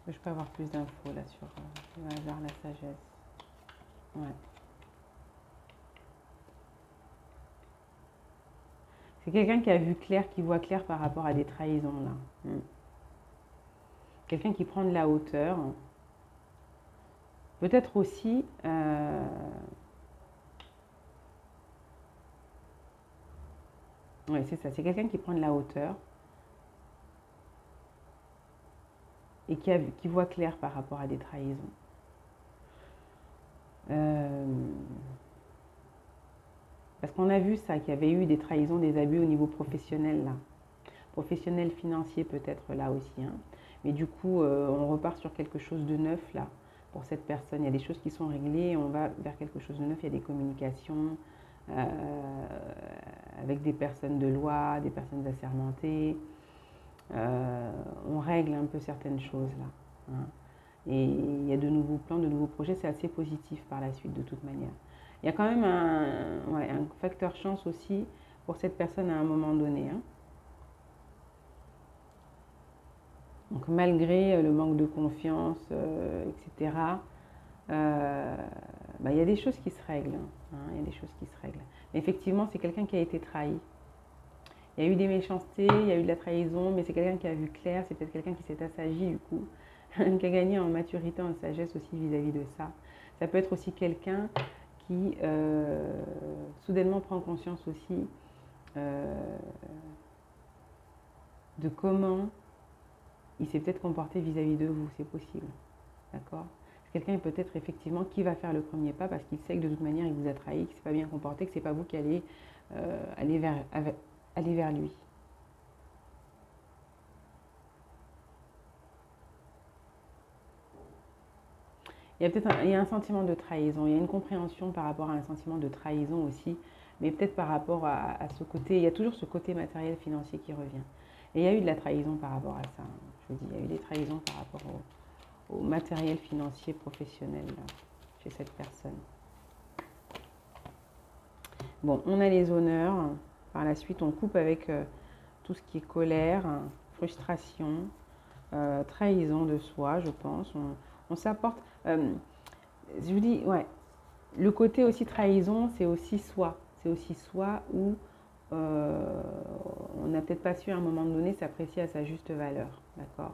Je peux avoir plus d'infos là sur le hasard, la sagesse. Ouais. C'est quelqu'un qui a vu clair, qui voit clair par rapport à des trahisons là. Quelqu'un qui prend de la hauteur. Peut-être aussi oui, c'est ça, c'est quelqu'un qui prend de la hauteur et qui voit clair par rapport à des trahisons. Parce qu'on a vu ça, qu'il y avait eu des trahisons, des abus au niveau professionnel là. Professionnel, financier peut-être là aussi, hein. Mais du coup, on repart sur quelque chose de neuf là pour cette personne. Il y a des choses qui sont réglées, on va vers quelque chose de neuf, il y a des communications. avec des personnes de loi, des personnes assermentées. On règle un peu certaines choses là, hein. Et il y a de nouveaux plans, de nouveaux projets, c'est assez positif par la suite de toute manière. Il y a quand même un facteur chance aussi pour cette personne à un moment donné, hein. Donc malgré le manque de confiance, etc., il y a des choses qui se règlent, hein, il y a des choses qui se règlent. Mais effectivement, c'est quelqu'un qui a été trahi. Il y a eu des méchancetés, il y a eu de la trahison, mais c'est quelqu'un qui a vu clair, c'est peut-être quelqu'un qui s'est assagi du coup, qui a gagné en maturité, en sagesse aussi vis-à-vis de ça. Ça peut être aussi quelqu'un qui soudainement prend conscience aussi de comment il s'est peut-être comporté vis-à-vis de vous, c'est possible. D'accord? Quelqu'un peut-être effectivement qui va faire le premier pas parce qu'il sait que de toute manière il vous a trahi, qu'il ne s'est pas bien comporté, que ce n'est pas vous qui allez aller vers lui. Il y a un sentiment de trahison, il y a une compréhension par rapport à un sentiment de trahison aussi, mais peut-être par rapport à ce côté, il y a toujours ce côté matériel financier qui revient. Et il y a eu de la trahison par rapport à ça, hein. Je vous dis, il y a eu des trahisons par rapport au matériel financier professionnel là, chez cette personne. Bon, on a les honneurs. Par la suite, on coupe avec tout ce qui est colère, frustration, trahison de soi, je pense. On s'apporte. Je vous dis, ouais, le côté aussi trahison, c'est aussi soi. C'est aussi soi où on n'a peut-être pas su à un moment donné s'apprécier à sa juste valeur. D'accord.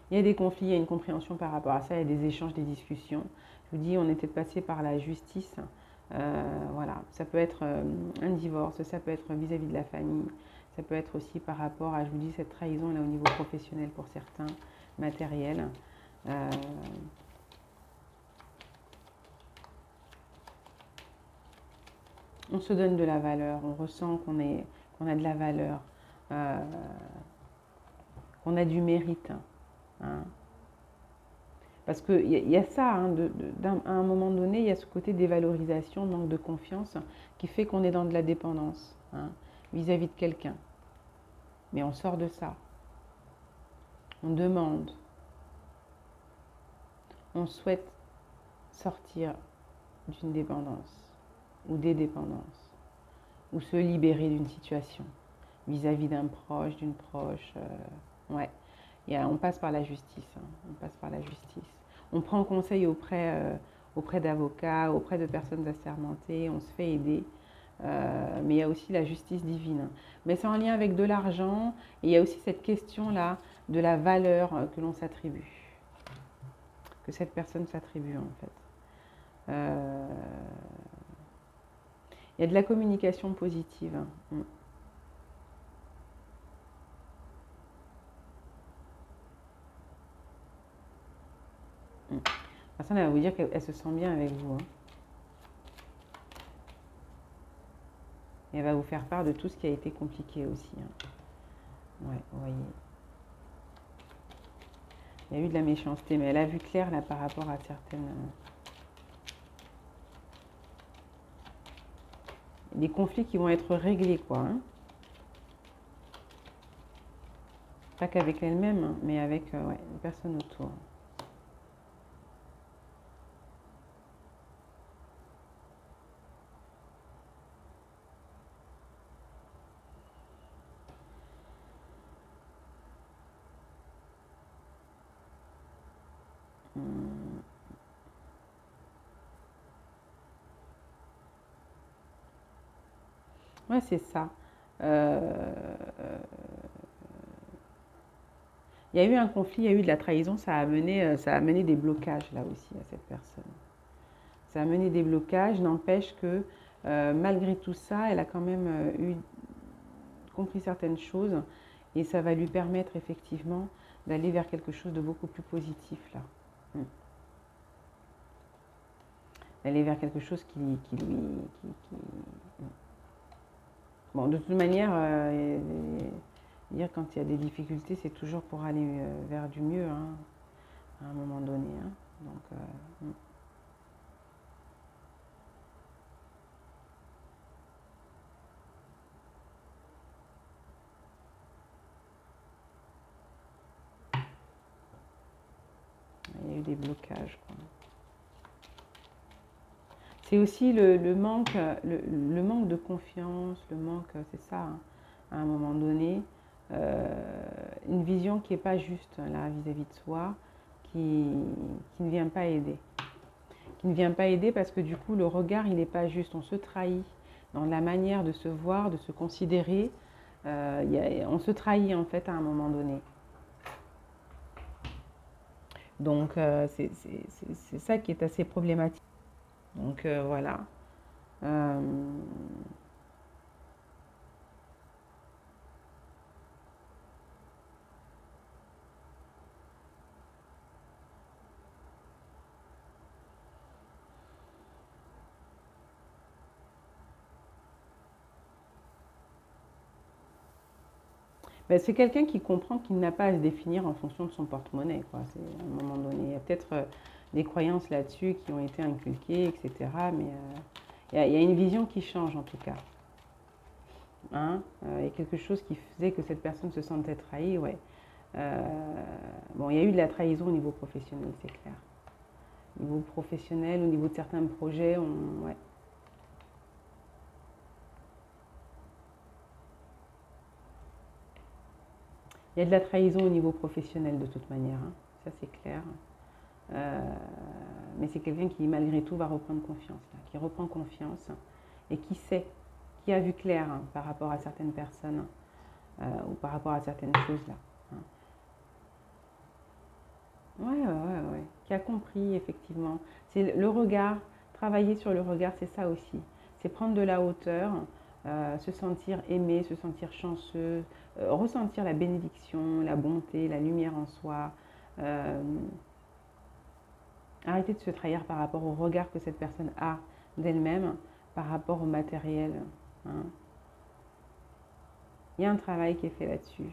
Il y a des conflits, il y a une compréhension par rapport à ça, il y a des échanges, des discussions. Je vous dis, on est peut-être passé par la justice. Voilà, ça peut être un divorce, ça peut être vis-à-vis de la famille, ça peut être aussi par rapport à, je vous dis, cette trahison là au niveau professionnel pour certains, matériel. On se donne de la valeur, on ressent qu'on a de la valeur, qu'on a du mérite, hein. Parce qu'il y a ça, hein, à un moment donné, il y a ce côté dévalorisation, manque de confiance, qui fait qu'on est dans de la dépendance, hein, vis-à-vis de quelqu'un. Mais on sort de ça. On demande. On souhaite sortir d'une dépendance ou des dépendances, ou se libérer d'une situation vis-à-vis d'un proche, d'une proche. Ouais. On passe par la justice, hein, on passe par la justice. On prend conseil auprès d'avocats, auprès de personnes assermentées, on se fait aider. Mais il y a aussi la justice divine. Mais c'est en lien avec de l'argent, et il y a aussi cette question-là de la valeur que l'on s'attribue, que cette personne s'attribue en fait. Il y a de la communication positive. La personne, elle va vous dire qu'elle se sent bien avec vous, hein. Et elle va vous faire part de tout ce qui a été compliqué aussi, hein. Ouais, vous voyez. Il y a eu de la méchanceté, mais elle a vu clair là par rapport à certaines... des conflits qui vont être réglés, quoi, hein. Pas qu'avec elle-même, hein, mais avec les personnes autour. Ouais, c'est ça. Il y a eu un conflit, il y a eu de la trahison, ça a amené des blocages là aussi à cette personne. Ça a amené des blocages, n'empêche que malgré tout ça, elle a quand même compris certaines choses et ça va lui permettre effectivement d'aller vers quelque chose de beaucoup plus positif là. d'aller vers quelque chose qui lui... Bon, de toute manière, dire quand il y a des difficultés, c'est toujours pour aller vers du mieux, hein, à un moment donné. Hein. Donc, il y a eu des blocages, quoi. C'est aussi le manque, le manque de confiance, le manque, c'est ça, hein, à un moment donné, une vision qui n'est pas juste là vis-à-vis de soi, qui ne vient pas aider. Qui ne vient pas aider parce que du coup, le regard, il n'est pas juste. On se trahit dans la manière de se voir, de se considérer. On se trahit en fait à un moment donné. Donc, c'est ça qui est assez problématique. Donc, voilà. Ben, c'est quelqu'un qui comprend qu'il n'a pas à se définir en fonction de son porte-monnaie, quoi. C'est, à un moment donné, il y a peut-être des croyances là-dessus qui ont été inculquées, etc. Mais il y a une vision qui change en tout cas. Hein, il y a quelque chose qui faisait que cette personne se sentait trahie, ouais. Bon, il y a eu de la trahison au niveau professionnel, c'est clair. Au niveau professionnel, au niveau de certains projets, ouais. Il y a de la trahison au niveau professionnel de toute manière, hein. Ça c'est clair. Mais c'est quelqu'un qui malgré tout va reprendre confiance, là, qui reprend confiance et qui sait, qui a vu clair, hein, par rapport à certaines personnes ou par rapport à certaines choses là. Hein. Ouais. Qui a compris effectivement. C'est le regard, travailler sur le regard, c'est ça aussi. C'est prendre de la hauteur, se sentir aimé, se sentir chanceux, ressentir la bénédiction, la bonté, la lumière en soi. Euh, Arrêter de se trahir par rapport au regard que cette personne a d'elle-même, par rapport au matériel. Hein. Il y a un travail qui est fait là-dessus.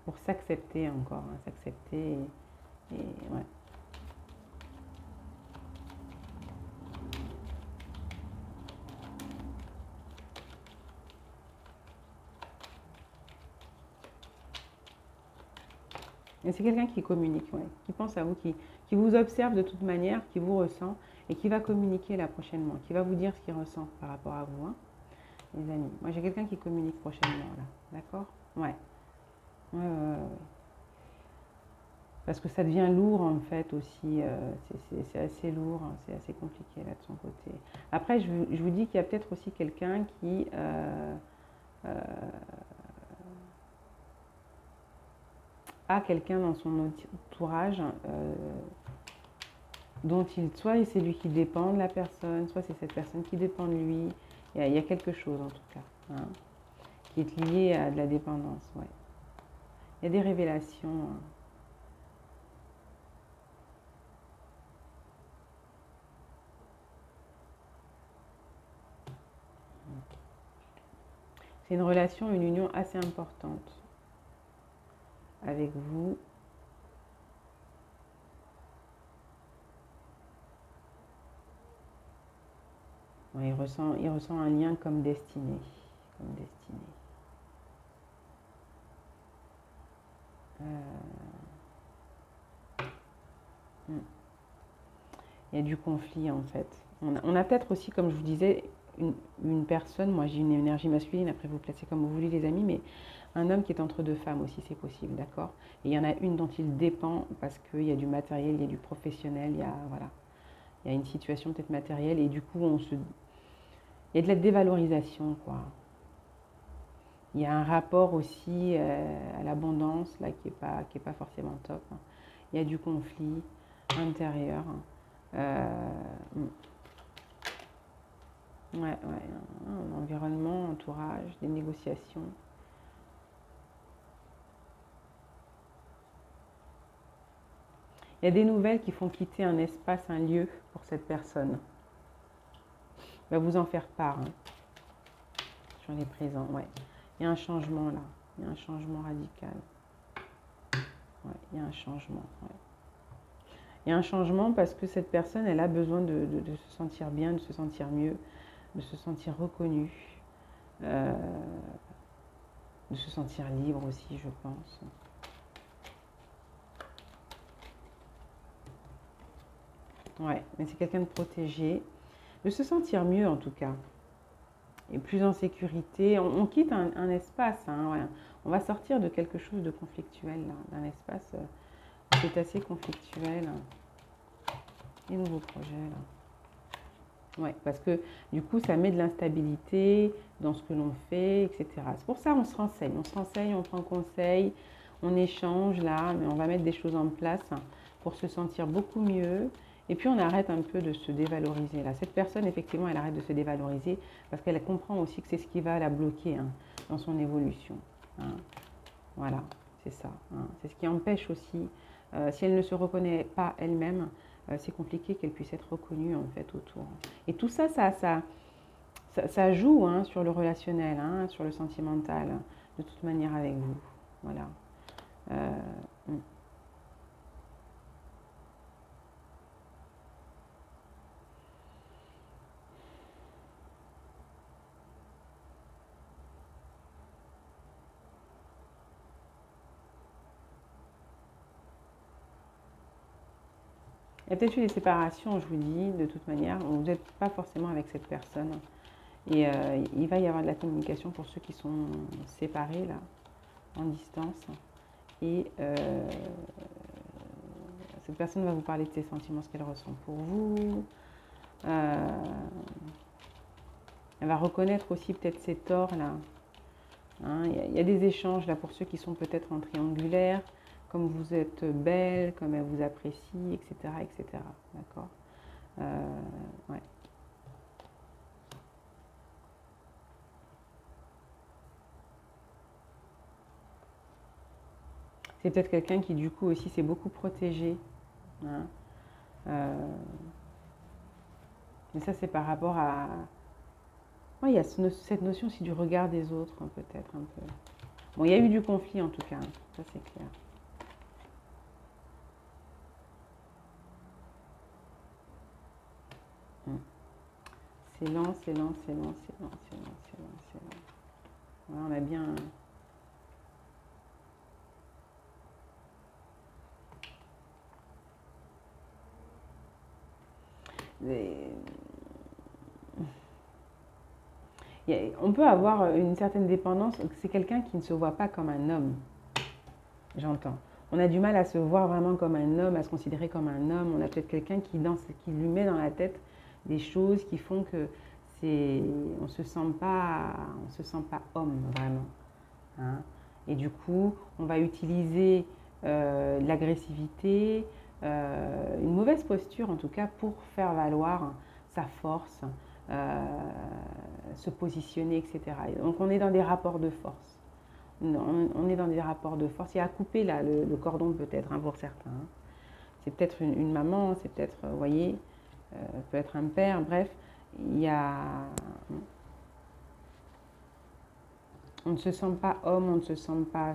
Pour s'accepter encore, hein, s'accepter ouais. Et c'est quelqu'un qui communique, ouais, qui pense à vous, qui vous observe de toute manière, qui vous ressent et qui va communiquer là prochainement, qui va vous dire ce qu'il ressent par rapport à vous, hein, les amis. Moi, j'ai quelqu'un qui communique prochainement, là, d'accord? Ouais. Ouais. Parce que ça devient lourd, en fait, aussi. C'est assez lourd, hein, c'est assez compliqué, là, de son côté. Après, je vous dis qu'il y a peut-être aussi quelqu'un qui... euh, a quelqu'un dans son entourage dont soit c'est lui qui dépend de la personne, soit c'est cette personne qui dépend de lui. Il y a quelque chose en tout cas, hein, qui est lié à de la dépendance. Ouais. Il y a des révélations. Hein. C'est une relation, une union assez importante avec vous. Ouais, il ressent un lien comme destiné. Comme destiné. Hmm. Il y a du conflit en fait. On a peut-être aussi, comme je vous disais, une personne, moi j'ai une énergie masculine, après vous placez comme vous voulez les amis, mais un homme qui est entre deux femmes aussi, c'est possible, d'accord? Et il y en a une dont il dépend parce qu'il y a du matériel, il y a du professionnel, voilà, il y a une situation peut-être matérielle et du coup il y a de la dévalorisation, quoi. Il y a un rapport aussi à l'abondance là qui est pas forcément top. Hein. Il y a du conflit intérieur. Euh, ouais, un environnement, entourage, des négociations. Il Il y a des nouvelles qui font quitter un espace, un lieu pour cette personne. Il va vous en faire part, hein, sur les présents, ouais. Il y a un changement là, il y a un changement radical. Ouais, il y a un changement, ouais. Il y a un changement parce que cette personne, elle a besoin de se sentir bien, de se sentir mieux, de se sentir reconnue, euh, de se sentir libre aussi, je pense. Ouais, mais c'est quelqu'un de protégé, de se sentir mieux en tout cas, et plus en sécurité. On quitte un espace, hein, ouais. On va sortir de quelque chose de conflictuel, d'un espace qui est assez conflictuel. Les nouveaux projets, là. Ouais, parce que du coup, ça met de l'instabilité dans ce que l'on fait, etc. C'est pour ça qu'on se renseigne, on prend conseil, on échange là, mais on va mettre des choses en place pour se sentir beaucoup mieux. Et puis on arrête un peu de se dévaloriser là. Cette personne, effectivement, elle arrête de se dévaloriser parce qu'elle comprend aussi que c'est ce qui va la bloquer, hein, dans son évolution, hein. Voilà, c'est ça, hein. C'est ce qui empêche aussi, si elle ne se reconnaît pas elle-même, c'est compliqué qu'elle puisse être reconnue en fait autour. Et tout ça, ça joue, hein, sur le relationnel, hein, sur le sentimental, de toute manière avec vous. Voilà. Euh, mm. Il y a peut-être eu des séparations, je vous dis, de toute manière. Vous n'êtes pas forcément avec cette personne. Et il va y avoir de la communication pour ceux qui sont séparés, là, en distance. Et cette personne va vous parler de ses sentiments, ce qu'elle ressent pour vous. Elle va reconnaître aussi peut-être ses torts, là. Hein, il y a des échanges, là, pour ceux qui sont peut-être en triangulaire, comme vous êtes belle, comme elle vous apprécie, etc., etc. D'accord. Ouais. C'est peut-être quelqu'un qui, du coup, aussi s'est beaucoup protégé, hein. Mais ça, c'est par rapport à... Ouais, il y a cette notion aussi du regard des autres, hein, peut-être un peu. Bon, il y a eu du conflit, en tout cas, hein. Ça, c'est clair. Mm. C'est lent, c'est lent, c'est lent, c'est lent, c'est lent, c'est lent, c'est lent. Voilà, on a bien... On peut avoir une certaine dépendance, c'est quelqu'un qui ne se voit pas comme un homme, j'entends. On a du mal à se voir vraiment comme un homme, à se considérer comme un homme. On a peut-être quelqu'un qui lui met dans la tête des choses qui font que on se sent pas homme vraiment, hein. Et du coup, on va utiliser l'agressivité, une mauvaise posture en tout cas pour faire valoir sa force, euh, se positionner, etc. Et donc on est dans des rapports de force. On est dans des rapports de force. Il y a à couper là le cordon peut-être, hein, pour certains, hein. C'est peut-être une maman, c'est peut-être, vous voyez, peut être un père, bref, il y a... On ne se sent pas homme, on ne se sent pas...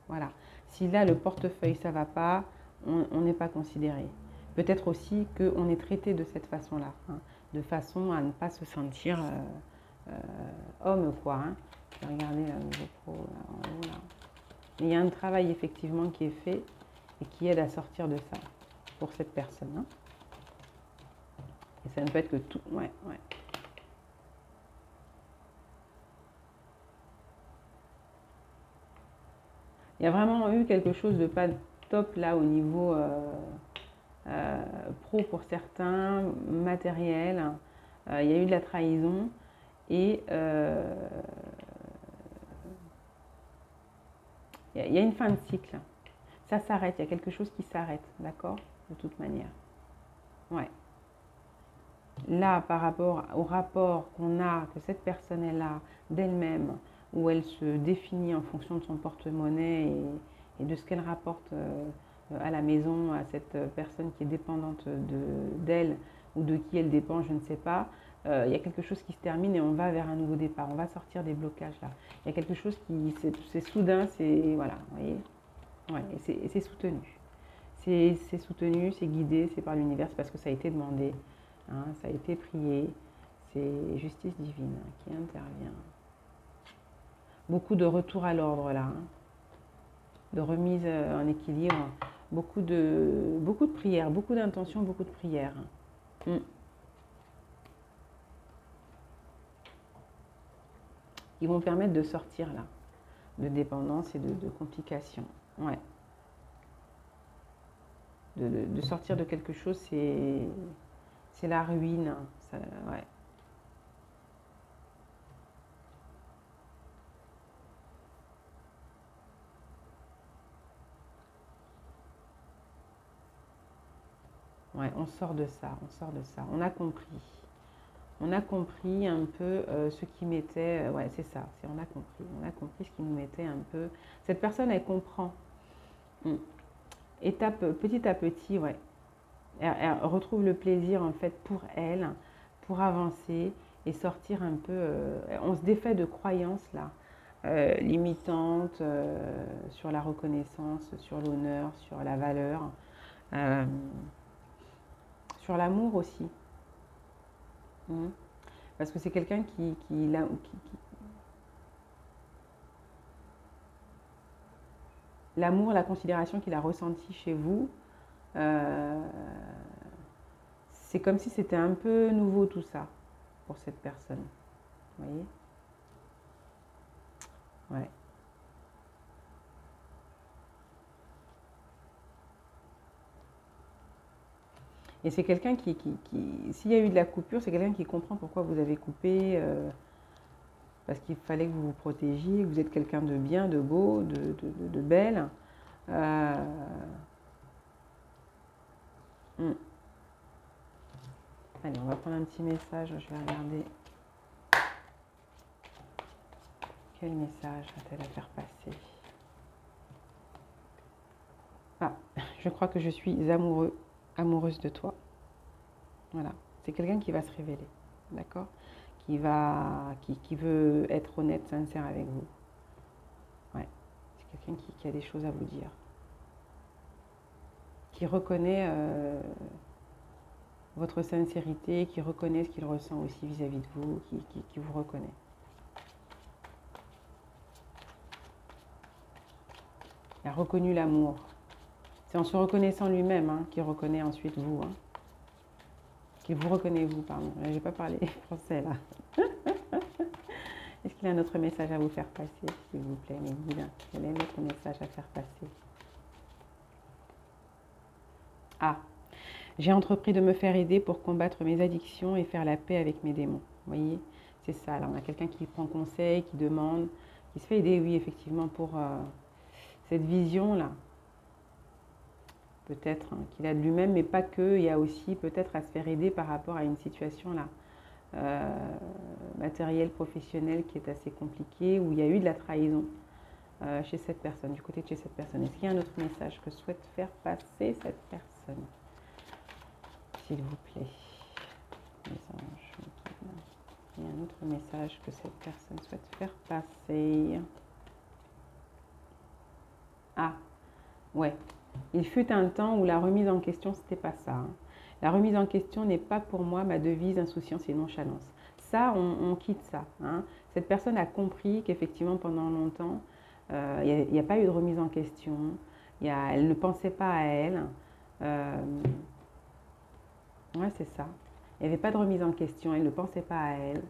Voilà. Si là, le portefeuille, ça ne va pas, on n'est pas considéré. Peut-être aussi qu'on est traité de cette façon-là, hein, de façon à ne pas se sentir homme, quoi, hein. Je vais regarder la nouveau pro, là, en haut, là. Il y a un travail, effectivement, qui est fait et qui aide à sortir de ça pour cette personne, hein. Et ça ne peut être que tout... Ouais, ouais. Il y a vraiment eu quelque chose de pas top là au niveau pro pour certains, matériel. Il y a eu de la trahison et il y a une fin de cycle. Ça s'arrête, il y a quelque chose qui s'arrête, d'accord? De toute manière. Ouais. Là, par rapport au rapport qu'on a, que cette personne elle a d'elle-même, où elle se définit en fonction de son porte-monnaie et de ce qu'elle rapporte à la maison, à cette personne qui est dépendante d'elle ou de qui elle dépend, je ne sais pas, il y a quelque chose qui se termine et on va vers un nouveau départ. On va sortir des blocages là. Il y a quelque chose qui, c'est soudain, c'est, voilà, vous voyez, ouais, et c'est soutenu. C'est soutenu, c'est guidé, c'est par l'univers, c'est parce que ça a été demandé, hein, ça a été prié. C'est justice divine qui intervient. Beaucoup de retour à l'ordre là, hein, de remise en équilibre, beaucoup de prières, beaucoup d'intentions, beaucoup de prières. Mm. Qui vont permettre de sortir là, de dépendance et de complications. Ouais. De sortir de quelque chose, c'est la ruine. Ça, ouais. Ouais, on sort de ça, on sort de ça. On a compris. On a compris un peu ce qui mettait. Ouais, c'est ça. On a compris. On a compris ce qui nous mettait un peu. Cette personne, elle comprend. Mm. Étape, petit à petit, ouais. Elle retrouve le plaisir en fait pour elle, pour avancer et sortir un peu. On se défait de croyances là, limitantes sur la reconnaissance, sur l'honneur, sur la valeur, euh, sur l'amour aussi. Mhm. Parce que c'est quelqu'un l'amour, la considération qu'il a ressenti chez vous, euh, c'est comme si c'était un peu nouveau tout ça pour cette personne. Vous voyez? Ouais. Et c'est quelqu'un s'il y a eu de la coupure, c'est quelqu'un qui comprend pourquoi vous avez coupé, parce qu'il fallait que vous vous protégiez, que vous êtes quelqu'un de bien, de beau, de belle. Euh, hmm. Allez, on va prendre un petit message, je vais regarder. Quel message va-t-elle à faire passer? Ah, je crois que je suis amoureuse de toi. Voilà, c'est quelqu'un qui va se révéler, d'accord? Qui veut être honnête, sincère avec vous. Ouais, c'est quelqu'un qui a des choses à vous dire. Qui reconnaît votre sincérité, qui reconnaît ce qu'il ressent aussi vis-à-vis de vous, qui vous reconnaît. Il a reconnu l'amour. C'est en se reconnaissant lui-même hein, qu'il reconnaît ensuite vous. Hein. Qu'il vous reconnaît vous, pardon. Je n'ai pas parlé français là. Est-ce qu'il a un autre message à vous faire passer, s'il vous plaît, mes guides? Quel est notre message à faire passer? Ah, j'ai entrepris de me faire aider pour combattre mes addictions et faire la paix avec mes démons. Vous voyez, c'est ça. Là, on a quelqu'un qui prend conseil, qui demande, qui se fait aider, oui, effectivement, pour cette vision-là. Peut-être hein, qu'il a de lui-même, mais pas que. Il y a aussi peut-être à se faire aider par rapport à une situation là, matérielle, professionnelle, qui est assez compliquée, où il y a eu de la trahison chez cette personne, du côté de chez cette personne. Est-ce qu'il y a un autre message que souhaite faire passer cette personne? S'il vous plaît. Les anges. Il y a un autre message que cette personne souhaite faire passer. Ah, ouais. Il fut un temps où la remise en question, c'était pas ça. Hein. La remise en question n'est pas pour moi ma devise insouciance et nonchalance. Ça, on quitte ça. Hein. Cette personne a compris qu'effectivement, pendant longtemps, il n'y a pas eu de remise en question. Elle ne pensait pas à elle. Ouais, c'est ça. Il n'y avait pas de remise en question. Elle ne pensait pas à elle.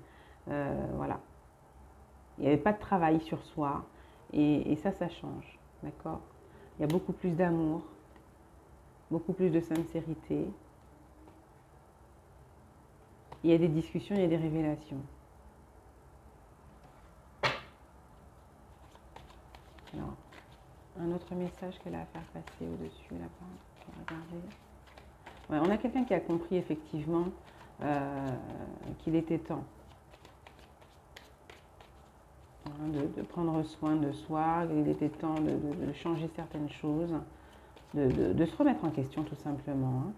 Voilà. Il n'y avait pas de travail sur soi. Et ça, ça change. D'accord? Il y a beaucoup plus d'amour, beaucoup plus de sincérité. Il y a des discussions, il y a des révélations. Alors, un autre message qu'elle a à faire passer au-dessus, là-bas. Ouais, on a quelqu'un qui a compris effectivement qu'il était temps hein, de prendre soin de soi, qu'il était temps de changer certaines choses, de se remettre en question tout simplement. Hein.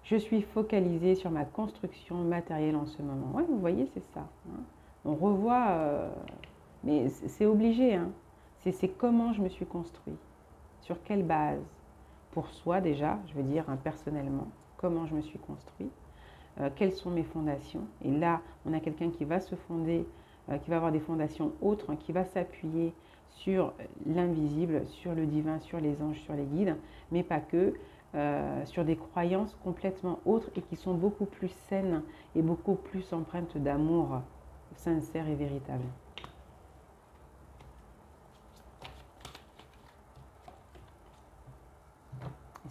Je suis focalisée sur ma construction matérielle en ce moment. Ouais, vous voyez, c'est ça. Hein. On revoit, mais c'est obligé. Hein. C'est comment je me suis construit, sur quelle base, pour soi déjà, je veux dire personnellement, comment je me suis construit, quelles sont mes fondations. Et là, on a quelqu'un qui va se fonder, qui va avoir des fondations autres, qui va s'appuyer sur l'invisible, sur le divin, sur les anges, sur les guides, mais pas que, sur des croyances complètement autres et qui sont beaucoup plus saines et beaucoup plus empreintes d'amour sincère et véritable.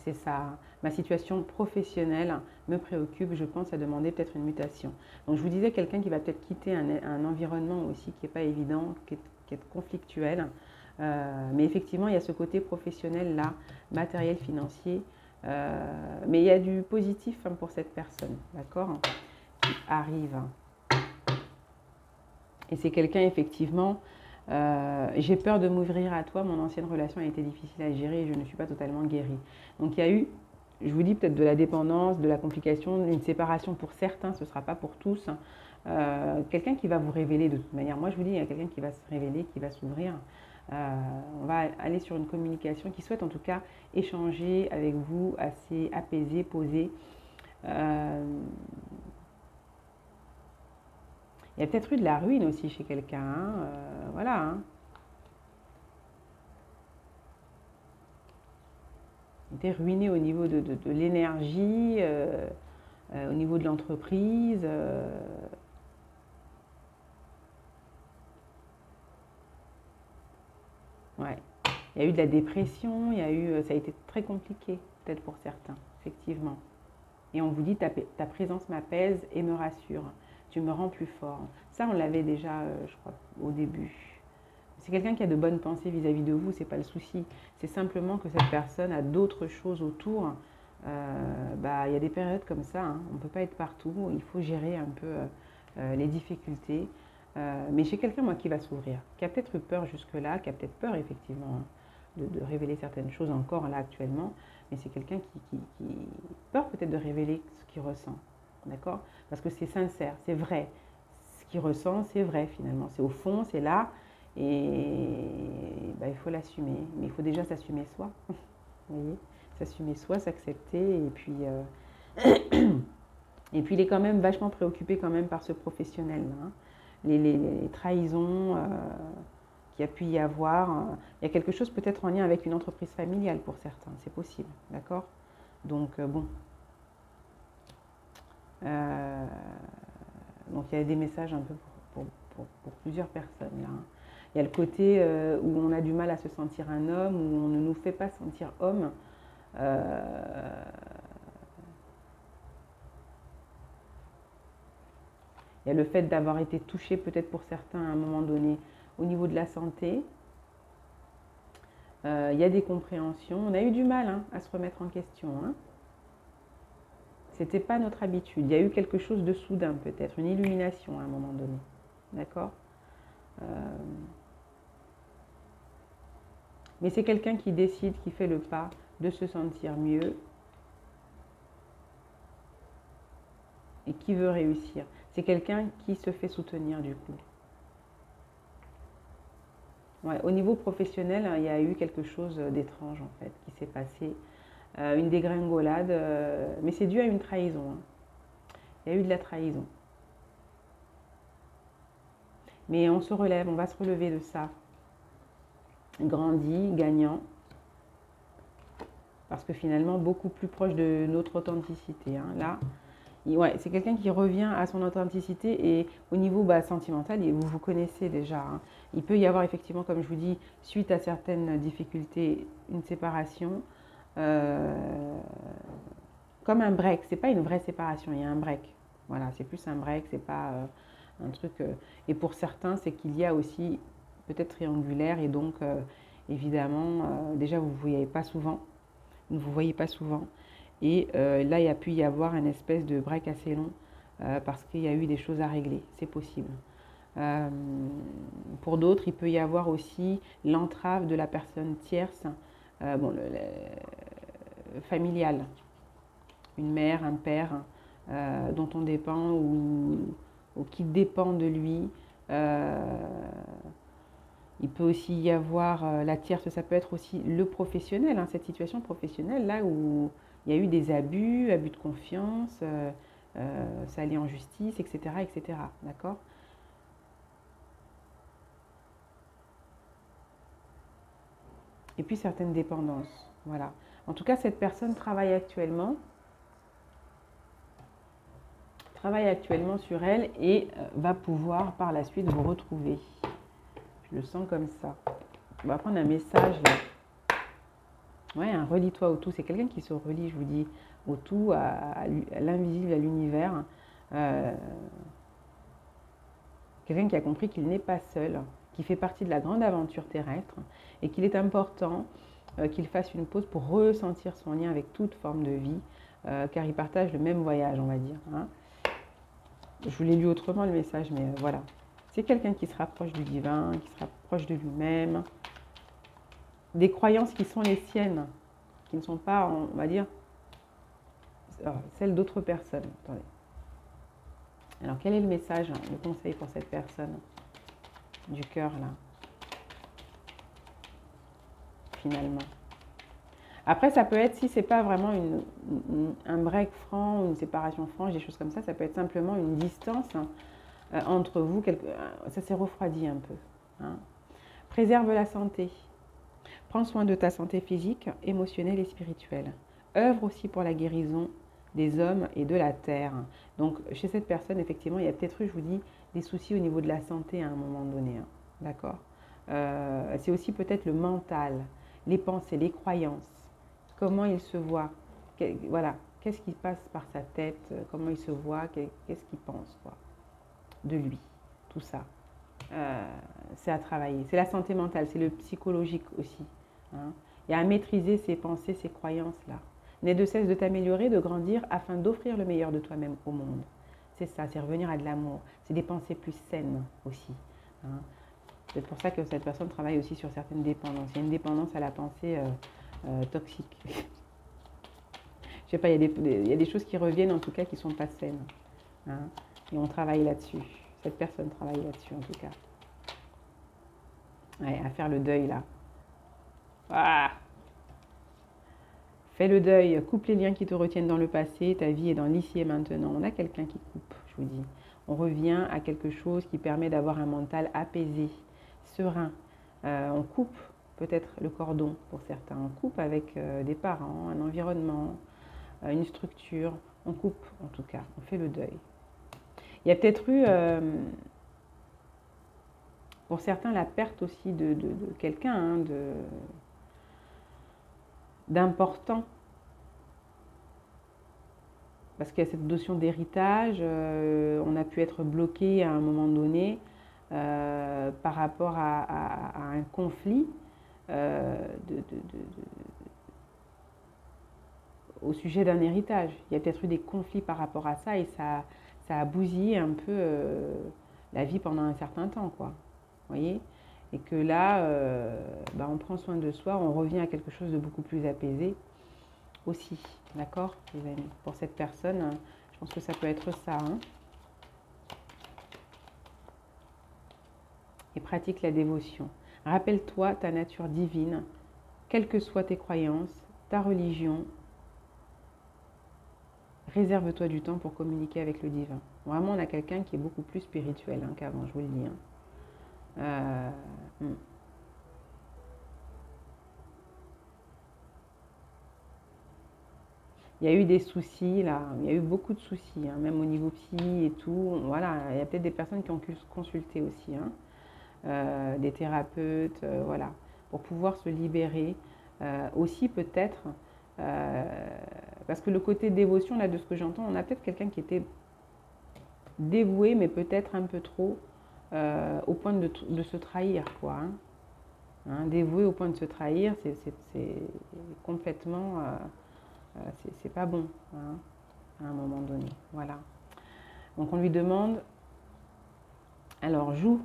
C'est ça. Ma situation professionnelle me préoccupe, je pense à demander peut-être une mutation. Donc je vous disais quelqu'un qui va peut-être quitter un environnement aussi qui n'est pas évident, qui est conflictuel. Mais effectivement, il y a ce côté professionnel là, matériel, financier. Mais il y a du positif pour cette personne, d'accord, qui arrive. Et c'est quelqu'un effectivement, j'ai peur de m'ouvrir à toi, mon ancienne relation a été difficile à gérer et je ne suis pas totalement guérie. Donc il y a eu, je vous dis peut-être de la dépendance, de la complication, une séparation pour certains, ce ne sera pas pour tous. Quelqu'un qui va vous révéler de toute manière. Moi je vous dis, il y a quelqu'un qui va se révéler, qui va s'ouvrir. On va aller sur une communication qui souhaite en tout cas échanger avec vous, assez apaisé, posé. Il y a peut-être eu de la ruine aussi chez quelqu'un. Hein, voilà. Hein. Il était ruiné au niveau de l'énergie, au niveau de l'entreprise. Ouais. Il y a eu de la dépression, il y a eu, ça a été très compliqué, peut-être pour certains, effectivement. Et on vous dit, ta présence m'apaise et me rassure. Tu me rends plus fort. Ça, on l'avait déjà, je crois, au début. C'est quelqu'un qui a de bonnes pensées vis-à-vis de vous, c'est pas le souci. C'est simplement que cette personne a d'autres choses autour. Il y a des périodes comme ça, hein. On ne peut pas être partout. Il faut gérer un peu les difficultés. Mais j'ai quelqu'un, moi, qui va s'ouvrir, qui a peut-être eu peur jusque-là, qui a peut-être peur, effectivement, de révéler certaines choses encore là actuellement. Mais c'est quelqu'un qui peur peut-être de révéler ce qu'il ressent. D'accord? Parce que c'est sincère, c'est vrai. Ce qu'il ressent, c'est vrai finalement. C'est au fond, c'est là. Et il faut l'assumer. Mais il faut déjà s'assumer soi. Vous voyez? S'assumer soi, s'accepter. Et puis il est quand même vachement préoccupé quand même par ce professionnel. Hein. Les trahisons qu'il y a pu y avoir. Il y a quelque chose peut-être en lien avec une entreprise familiale pour certains. C'est possible. D'accord? Donc bon. Donc il y a des messages un peu pour plusieurs personnes là. Hein. Il y a le côté où on a du mal à se sentir un homme, où on ne nous fait pas sentir homme. Il y a le fait d'avoir été touché peut-être pour certains à un moment donné au niveau de la santé. Il y a des compréhensions. On a eu du mal à se remettre en question. Hein. C'était pas notre habitude. Il y a eu quelque chose de soudain peut-être, une illumination à un moment donné. D'accord ? Mais c'est quelqu'un qui décide, qui fait le pas de se sentir mieux et qui veut réussir. C'est quelqu'un qui se fait soutenir du coup. Ouais, au niveau professionnel, il y a eu quelque chose d'étrange en fait qui s'est passé. Une dégringolade, mais c'est dû à une trahison. Hein. Il y a eu de la trahison. Mais on se relève, on va se relever de ça. Grandi, gagnant. Parce que finalement, beaucoup plus proche de notre authenticité. Hein. Là, ouais, c'est quelqu'un qui revient à son authenticité et au niveau sentimental, vous connaissez déjà. Hein. Il peut y avoir effectivement, comme je vous dis, suite à certaines difficultés, une séparation. Comme un break, c'est pas une vraie séparation, il y a un break. Voilà, c'est plus un break, c'est pas un truc. Et pour certains, c'est qu'il y a aussi peut-être triangulaire et donc évidemment, déjà vous ne vous voyez pas souvent, vous ne vous voyez pas souvent. Et là, il a pu y avoir une espèce de break assez long parce qu'il y a eu des choses à régler, c'est possible. Pour d'autres, il peut y avoir aussi l'entrave de la personne tierce bon, familial, une mère, un père dont on dépend ou qui dépend de lui. Il peut aussi y avoir la tierce, ça peut être aussi le professionnel, hein, cette situation professionnelle là où il y a eu des abus, abus de confiance, ça allait en justice, etc., etc. D'accord? Et puis certaines dépendances, voilà. En tout cas, cette personne travaille actuellement sur elle et va pouvoir par la suite vous retrouver. Je le sens comme ça. On va prendre un message là. Ouais, un relie-toi au tout. C'est quelqu'un qui se relie, je vous dis, au tout, à l'invisible, à l'univers. Euh, Quelqu'un qui a compris qu'il n'est pas seul, qui fait partie de la grande aventure terrestre et qu'il est important qu'il fasse une pause pour ressentir son lien avec toute forme de vie, car il partage le même voyage, on va dire. Hein. Je vous l'ai lu autrement le message, mais voilà. C'est quelqu'un qui se rapproche du divin, qui se rapproche de lui-même, des croyances qui sont les siennes, qui ne sont pas, on va dire, celles d'autres personnes. Attendez. Alors, quel est le message, le conseil pour cette personne du cœur, là, finalement? Après, ça peut être, si c'est pas vraiment un break franc, une séparation franche, des choses comme ça peut être simplement une distance entre vous. Ça s'est refroidi un peu. Hein. Préserve la santé. Prends soin de ta santé physique, émotionnelle et spirituelle. Œuvre aussi pour la guérison des hommes et de la terre. Donc, chez cette personne, effectivement, il y a peut-être eu, je vous dis, des soucis au niveau de la santé à un moment donné. Hein. D'accord. C'est aussi peut-être le mental, les pensées, les croyances. Comment il se voit, voilà, qu'est-ce qui passe par sa tête, comment il se voit, qu'est-ce qu'il pense quoi, de lui, tout ça. C'est à travailler. C'est la santé mentale, c'est le psychologique aussi. Hein. Il y a à maîtriser ses pensées, ses croyances-là. N'aie de cesse de t'améliorer, de grandir, afin d'offrir le meilleur de toi-même au monde. C'est ça, c'est revenir à de l'amour. C'est des pensées plus saines aussi. Hein. C'est pour ça que cette personne travaille aussi sur certaines dépendances. Il y a une dépendance à la pensée toxique. Je sais pas, il y a des choses qui reviennent en tout cas qui ne sont pas saines. Hein. Et on travaille là-dessus. Cette personne travaille là-dessus en tout cas. Ouais, à faire le deuil là. Ah. Fais le deuil, coupe les liens qui te retiennent dans le passé, ta vie est dans l'ici et maintenant. On a quelqu'un qui coupe, je vous dis. On revient à quelque chose qui permet d'avoir un mental apaisé, serein. On coupe peut-être le cordon pour certains. On coupe avec des parents, un environnement, une structure. On coupe en tout cas, on fait le deuil. Il y a peut-être eu, pour certains, la perte aussi de quelqu'un, hein, d'important. Parce qu'il y a cette notion d'héritage, on a pu être bloqué à un moment donné par rapport à un conflit au sujet d'un héritage. Il y a peut-être eu des conflits par rapport à ça et ça a bousillé un peu la vie pendant un certain temps, quoi. Vous voyez? Et que là, on prend soin de soi, on revient à quelque chose de beaucoup plus apaisé aussi. D'accord, les amis? Pour cette personne, je pense que ça peut être ça. Hein. Et pratique la dévotion. Rappelle-toi ta nature divine, quelles que soient tes croyances, ta religion. Réserve-toi du temps pour communiquer avec le divin. Vraiment, on a quelqu'un qui est beaucoup plus spirituel hein, qu'avant, je vous le dis. Hein. Il y a eu des soucis là, il y a eu beaucoup de soucis, hein, même au niveau psy et tout. Voilà, il y a peut-être des personnes qui ont consulté aussi, hein, des thérapeutes, voilà, pour pouvoir se libérer. Aussi peut-être, parce que le côté dévotion, là, de ce que j'entends, on a peut-être quelqu'un qui était dévoué, mais peut-être un peu trop, au point de se trahir, quoi. Hein. Hein, dévoué au point de se trahir, c'est complètement... c'est pas bon hein, à un moment donné. Voilà. Donc on lui demande, alors joue,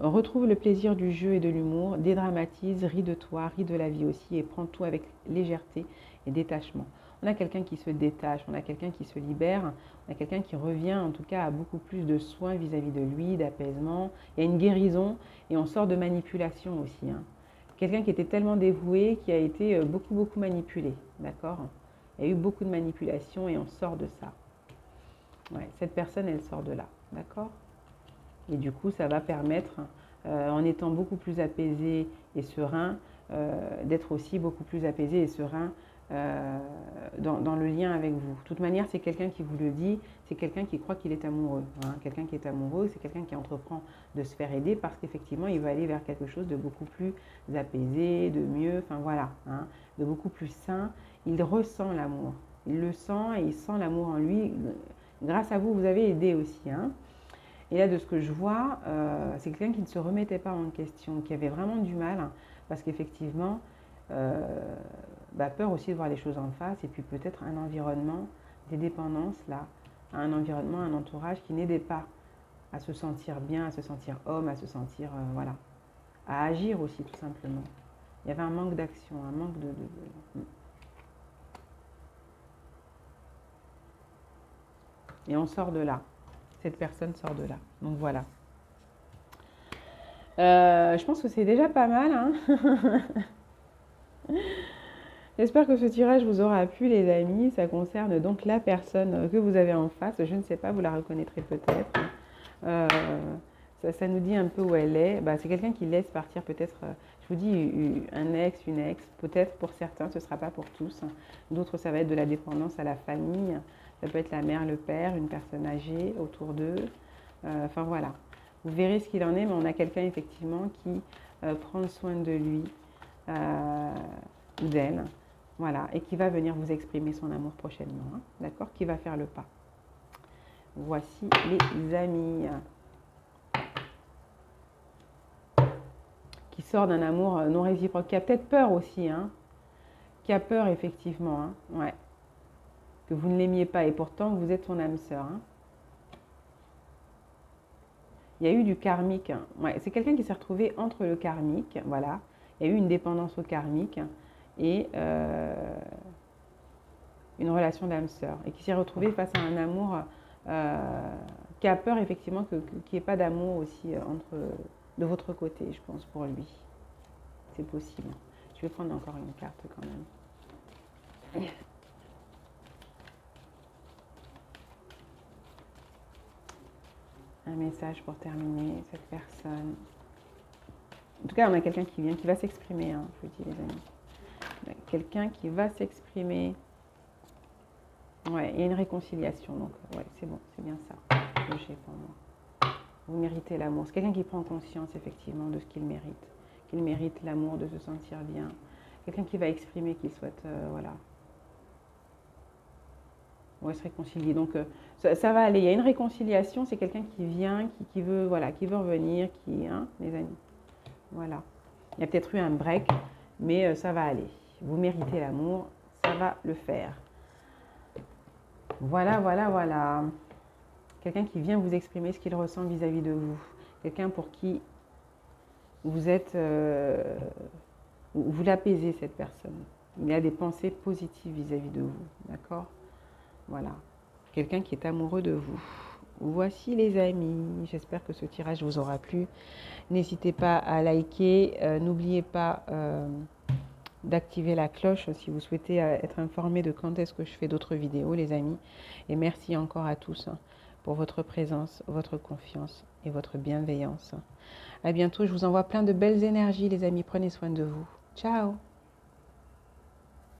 Retrouve le plaisir du jeu et de l'humour, dédramatise, ris de toi, ris de la vie aussi et prends tout avec légèreté et détachement. On a quelqu'un qui se détache, on a quelqu'un qui se libère, on a quelqu'un qui revient en tout cas à beaucoup plus de soins vis-à-vis de lui, d'apaisement. Il y a une guérison et on sort de manipulation aussi. Hein. Quelqu'un qui était tellement dévoué, qui a été beaucoup manipulé, d'accord? Il y a eu beaucoup de manipulation et on sort de ça. Ouais, cette personne, elle sort de là, d'accord? Et du coup, ça va permettre, en étant beaucoup plus apaisé et serein, d'être aussi beaucoup plus apaisé et serein dans le lien avec vous. De toute manière, c'est quelqu'un qui vous le dit, c'est quelqu'un qui croit qu'il est amoureux. Hein. Quelqu'un qui est amoureux, c'est quelqu'un qui entreprend de se faire aider parce qu'effectivement, il va aller vers quelque chose de beaucoup plus apaisé, de mieux, enfin voilà, hein, de beaucoup plus sain. Il ressent l'amour, il le sent et il sent l'amour en lui. Grâce à vous, vous avez aidé aussi. Hein. Et là, de ce que je vois, c'est quelqu'un qui ne se remettait pas en question, qui avait vraiment du mal, hein, parce qu'effectivement, peur aussi de voir les choses en face, et puis peut-être un environnement, des dépendances, là, un environnement, un entourage qui n'aidait pas à se sentir bien, à se sentir homme, à se sentir, voilà, à agir aussi, tout simplement. Il y avait un manque d'action, un manque de. Et on sort de là. Cette personne sort de là. Donc voilà. Je pense que c'est déjà pas mal. Hein. J'espère que ce tirage vous aura plu, les amis. Ça concerne donc la personne que vous avez en face. Je ne sais pas, vous la reconnaîtrez peut-être. Ça nous dit un peu où elle est. C'est quelqu'un qui laisse partir peut-être, je vous dis, un ex, une ex. Peut-être pour certains, ce ne sera pas pour tous. D'autres, ça va être de la dépendance à la famille. Ça peut être la mère, le père, une personne âgée autour d'eux. Enfin voilà. Vous verrez ce qu'il en est, mais on a quelqu'un effectivement qui prend soin de lui ou d'elle. Voilà. Et qui va venir vous exprimer son amour prochainement. Hein, d'accord? Qui va faire le pas. Voici les amis. Qui sort d'un amour non réciproque, qui a peut-être peur aussi, hein, qui a peur effectivement, hein, ouais, que vous ne l'aimiez pas et pourtant vous êtes son âme sœur. Hein. Il y a eu du karmique, hein. Ouais, c'est quelqu'un qui s'est retrouvé entre le karmique, voilà, il y a eu une dépendance au karmique et une relation d'âme sœur et qui s'est retrouvé face à un amour qui a peur effectivement qu'il n'y ait pas d'amour aussi de votre côté, je pense, pour lui. C'est possible. Je vais prendre encore une carte quand même. Un message pour terminer, cette personne. En tout cas, on a quelqu'un qui vient, qui va s'exprimer, hein, je vous dis les amis. Quelqu'un qui va s'exprimer. Ouais, il y a une réconciliation, donc ouais, c'est bon, c'est bien ça que j'ai pour moi. Vous méritez l'amour. C'est quelqu'un qui prend conscience effectivement de ce qu'il mérite. Qu'il mérite l'amour, de se sentir bien. Quelqu'un qui va exprimer qu'il souhaite, voilà. Ouais, se réconcilier. Donc ça va aller. Il y a une réconciliation. C'est quelqu'un qui vient, qui veut, voilà, qui veut revenir, qui, hein, les amis. Voilà. Il y a peut-être eu un break, mais ça va aller. Vous méritez l'amour, ça va le faire. Voilà, voilà, voilà. Quelqu'un qui vient vous exprimer ce qu'il ressent vis-à-vis de vous. Quelqu'un pour qui vous êtes, vous l'apaisez cette personne. Il a des pensées positives vis-à-vis de vous, d'accord? Voilà. Quelqu'un qui est amoureux de vous. Voici les amis. J'espère que ce tirage vous aura plu. N'hésitez pas à liker. N'oubliez pas d'activer la cloche si vous souhaitez être informé de quand est-ce que je fais d'autres vidéos, les amis. Et merci encore à tous pour votre présence, votre confiance et votre bienveillance. À bientôt. Je vous envoie plein de belles énergies, les amis. Prenez soin de vous. Ciao!